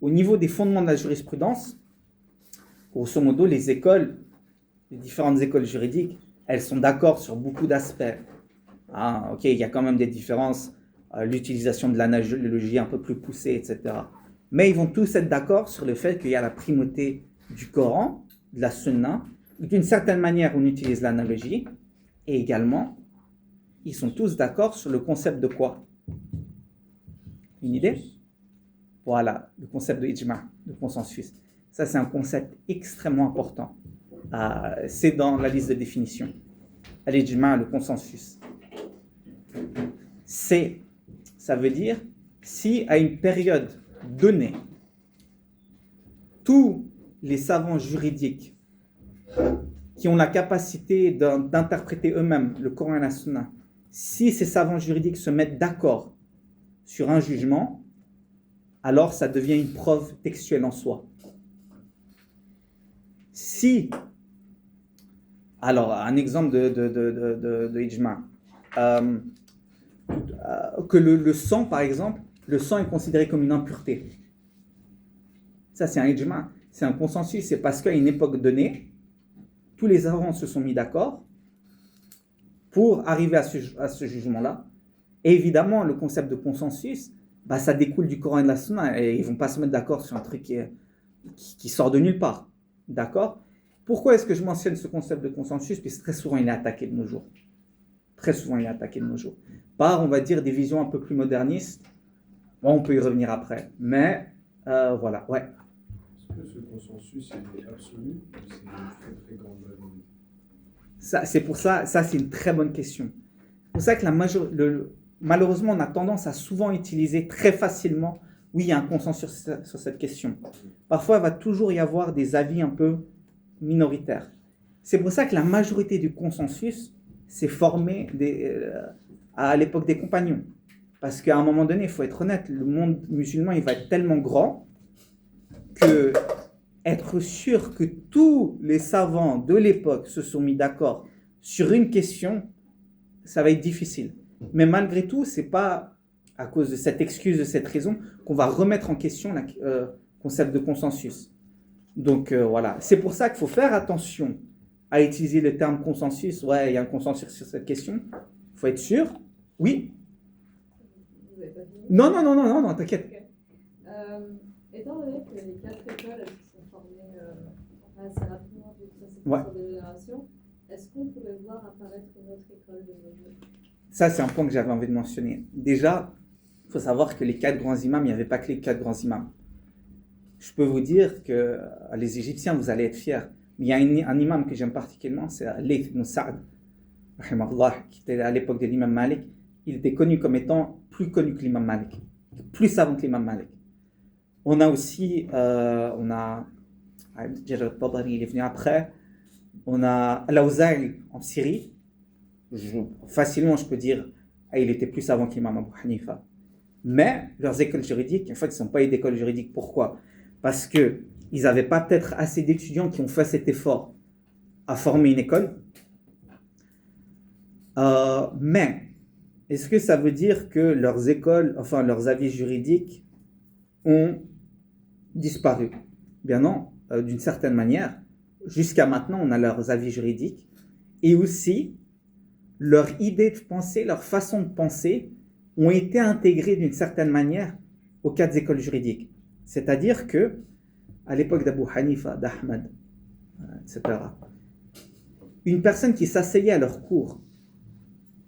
S1: au niveau des fondements de la jurisprudence, grosso modo, les différentes écoles juridiques, elles sont d'accord sur beaucoup d'aspects. Ah, ok, il y a quand même des différences, l'utilisation de l'analogie un peu plus poussée, etc. Mais ils vont tous être d'accord sur le fait qu'il y a la primauté du Coran, de la Sunna. D'une certaine manière, on utilise l'analogie. Et également, ils sont tous d'accord sur le concept de quoi? Une idée? Voilà, le concept de ijma, de consensus. Ça, c'est un concept extrêmement important. C'est dans la liste de définition. L'ijma, le consensus. Ça veut dire, si à une période donnée, tous les savants juridiques qui ont la capacité d'interpréter eux-mêmes le Coran et la Sunna, si ces savants juridiques se mettent d'accord sur un jugement, alors ça devient une preuve textuelle en soi. Alors un exemple de ijma, que le sang, par exemple, le sang est considéré comme une impureté. Ça, c'est un ijma, c'est un consensus. C'est parce qu'à une époque donnée, tous les savants se sont mis d'accord pour arriver à ce jugement-là. Et évidemment, le concept de consensus, ça découle du Coran et de la Sunna. Et ils ne vont pas se mettre d'accord sur un truc qui sort de nulle part. D'accord? Pourquoi est-ce que je mentionne ce concept de consensus? Parce que très souvent, il est attaqué de nos jours. Très souvent, il est attaqué de nos jours. Par, on va dire, des visions un peu plus modernistes. Bon, on peut y revenir après. Mais, voilà, ouais.
S2: Est-ce que ce consensus est absolu ou c'est une très très grande majorité?
S1: C'est pour ça, c'est une très bonne question. C'est pour ça que malheureusement, on a tendance à souvent utiliser très facilement, oui, il y a un consensus sur cette question. Parfois, il va toujours y avoir des avis un peu minoritaires. C'est pour ça que la majorité du consensus s'est formée à l'époque des compagnons. Parce qu'à un moment donné, il faut être honnête, le monde musulman, il va être tellement grand que être sûr que tous les savants de l'époque se sont mis d'accord sur une question, ça va être difficile. Mais malgré tout, c'est pas à cause de cette excuse, de cette raison, qu'on va remettre en question le concept de consensus. Donc voilà, c'est pour ça qu'il faut faire attention à utiliser le terme consensus. Ouais, il y a un consensus sur cette question. Il faut être sûr. Oui.
S8: Vous avez pas fini?
S1: Non, t'inquiète.
S8: Okay. Étant donné que les 4 écoles elles se sont formées assez rapidement, vu que ça s'est fait sur des générations, est-ce qu'on pourrait voir apparaître une autre école de nos jours?
S1: Ça, c'est un point que j'avais envie de mentionner. Déjà, il faut savoir que les 4 grands imams, il n'y avait pas que les 4 grands imams. Je peux vous dire que les Égyptiens, vous allez être fiers. Il y a un imam que j'aime particulièrement, c'est Layth ibn Sa'd, qui était à l'époque de l'imam Malik. Il était connu comme étant plus connu que l'imam Malik, plus savant que l'imam Malik. On a aussi, il est venu après. On a Al-Awza'i en Syrie. Facilement, je peux dire, il était plus savant que l'imam Abu Hanifa. Mais leurs écoles juridiques, en fait, ce ne sont pas des écoles juridiques. Pourquoi? Parce qu'ils n'avaient pas peut-être assez d'étudiants qui ont fait cet effort à former une école. Mais, est-ce que ça veut dire que leurs écoles, enfin leurs avis juridiques ont disparu? Bien non, d'une certaine manière. Jusqu'à maintenant, on a leurs avis juridiques et aussi leur idée de penser, leur façon de penser ont été intégrées d'une certaine manière aux 4 écoles juridiques. C'est-à-dire que, à l'époque d'Abu Hanifa, d'Ahmad, etc., une personne qui s'asseyait à leur cours,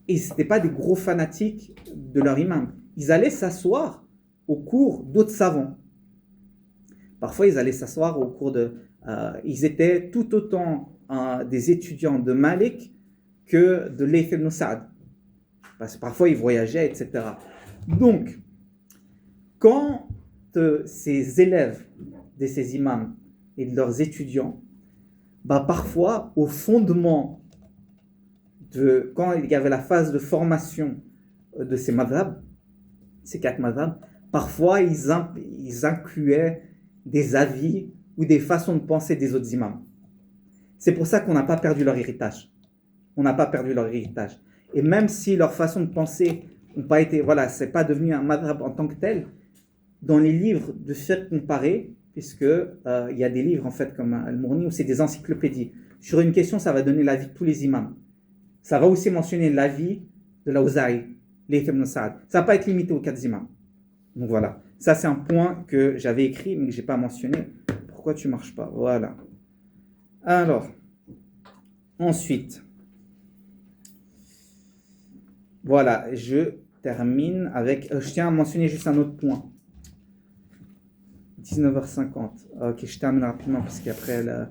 S1: et ce n'étaient pas des gros fanatiques de leur imam, ils allaient s'asseoir au cours d'autres savants. Parfois, ils allaient s'asseoir au cours ils étaient tout autant des étudiants de Malik que de Layth ibn Sa'd. Parce que parfois, ils voyageaient, etc. Donc, quand ces élèves de ces imams et de leurs étudiants, parfois, au fondement quand il y avait la phase de formation de ces madhab, ces 4 madhab, parfois, ils incluaient des avis ou des façons de penser des autres imams. C'est pour ça qu'on n'a pas perdu leur héritage. On n'a pas perdu leur héritage. Et même si leur façon de penser n'ont pas été, voilà, c'est pas devenu un madhab en tant que tel. Dans les livres de fiqh comparé, puisque il y a des livres en fait comme Al-Mourni où c'est des encyclopédies. Sur une question, ça va donner l'avis de tous les imams. Ça va aussi mentionner l'avis de l'Awza'i, Layth ibn Sa'd. Ça va pas être limité aux 4 imams. Donc voilà, ça c'est un point que j'avais écrit mais que j'ai pas mentionné. Pourquoi tu marches pas? Voilà. Alors, ensuite, voilà, je termine avec. Je tiens à mentionner juste un autre point. 19h50. Ok, je termine rapidement parce qu'après non,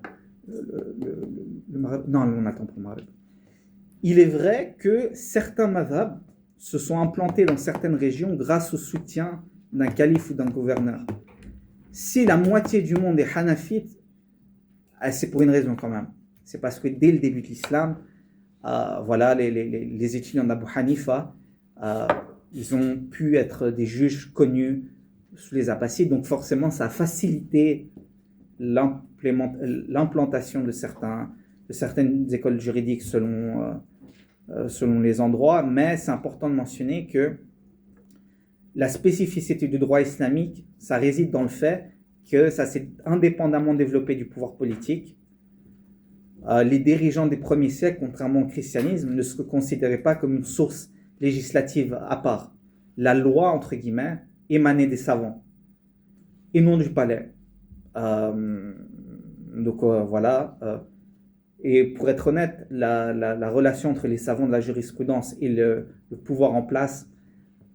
S1: on attend pour le Maghreb. Il est vrai que certains madhab se sont implantés dans certaines régions grâce au soutien d'un calife ou d'un gouverneur. Si la moitié du monde est hanafite, c'est pour une raison quand même. C'est parce que dès le début de l'islam, voilà, les étudiants d'Abu Hanifa, ils ont pu être des juges connus sous les Abbassides, donc forcément ça a facilité l'implantation de certaines écoles juridiques selon les endroits, mais c'est important de mentionner que la spécificité du droit islamique, ça réside dans le fait que ça s'est indépendamment développé du pouvoir politique. Les dirigeants des premiers siècles, contrairement au christianisme, ne se considéraient pas comme une source législative à part. La loi, entre guillemets, émanait des savants et non du palais. Donc voilà. Et pour être honnête, la relation entre les savants de la jurisprudence et le pouvoir en place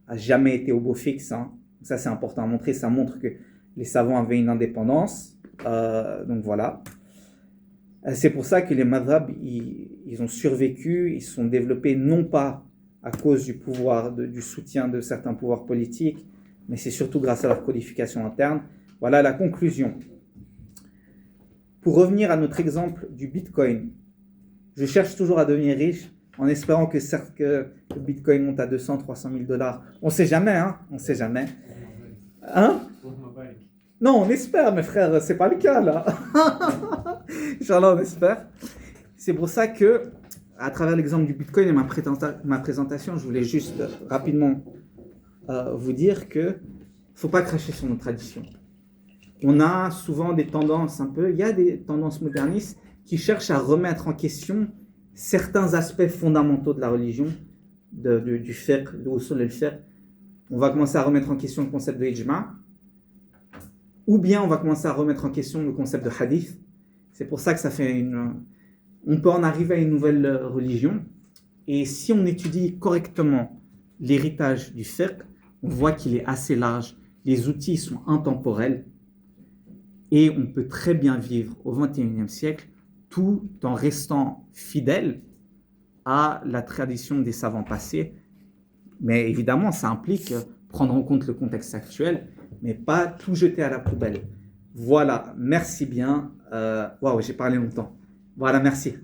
S1: a jamais été au beau fixe. Hein. Ça, c'est important à montrer. Ça montre que les savants avaient une indépendance. Donc voilà. C'est pour ça que les madhab, ils ont survécu, ils se sont développés non pas à cause du pouvoir, du soutien de certains pouvoirs politiques, mais c'est surtout grâce à leur codification interne. Voilà la conclusion. Pour revenir à notre exemple du Bitcoin, je cherche toujours à devenir riche en espérant que le Bitcoin monte à 200, 300 000 $. On ne sait jamais, hein? On ne sait jamais. Hein? Non, on espère, mes frères, c'est pas le cas là. Inch'Allah, on espère. C'est pour ça que, à travers l'exemple du Bitcoin et ma présentation, je voulais juste rapidement vous dire que ne faut pas cracher sur nos traditions. On a souvent des tendances il y a des tendances modernistes qui cherchent à remettre en question certains aspects fondamentaux de la religion, du fiqh, de usul al-fiqh. On va commencer à remettre en question le concept de ijma', ou bien on va commencer à remettre en question le concept de hadith. C'est pour ça que ça fait on peut en arriver à une nouvelle religion. Et si on étudie correctement l'héritage du fiqh, on voit qu'il est assez large. Les outils sont intemporels. Et on peut très bien vivre au XXIe siècle tout en restant fidèle à la tradition des savants passés. Mais évidemment, ça implique prendre en compte le contexte actuel, mais pas tout jeter à la poubelle. Voilà, merci bien. Waouh, j'ai parlé longtemps. Voilà, merci.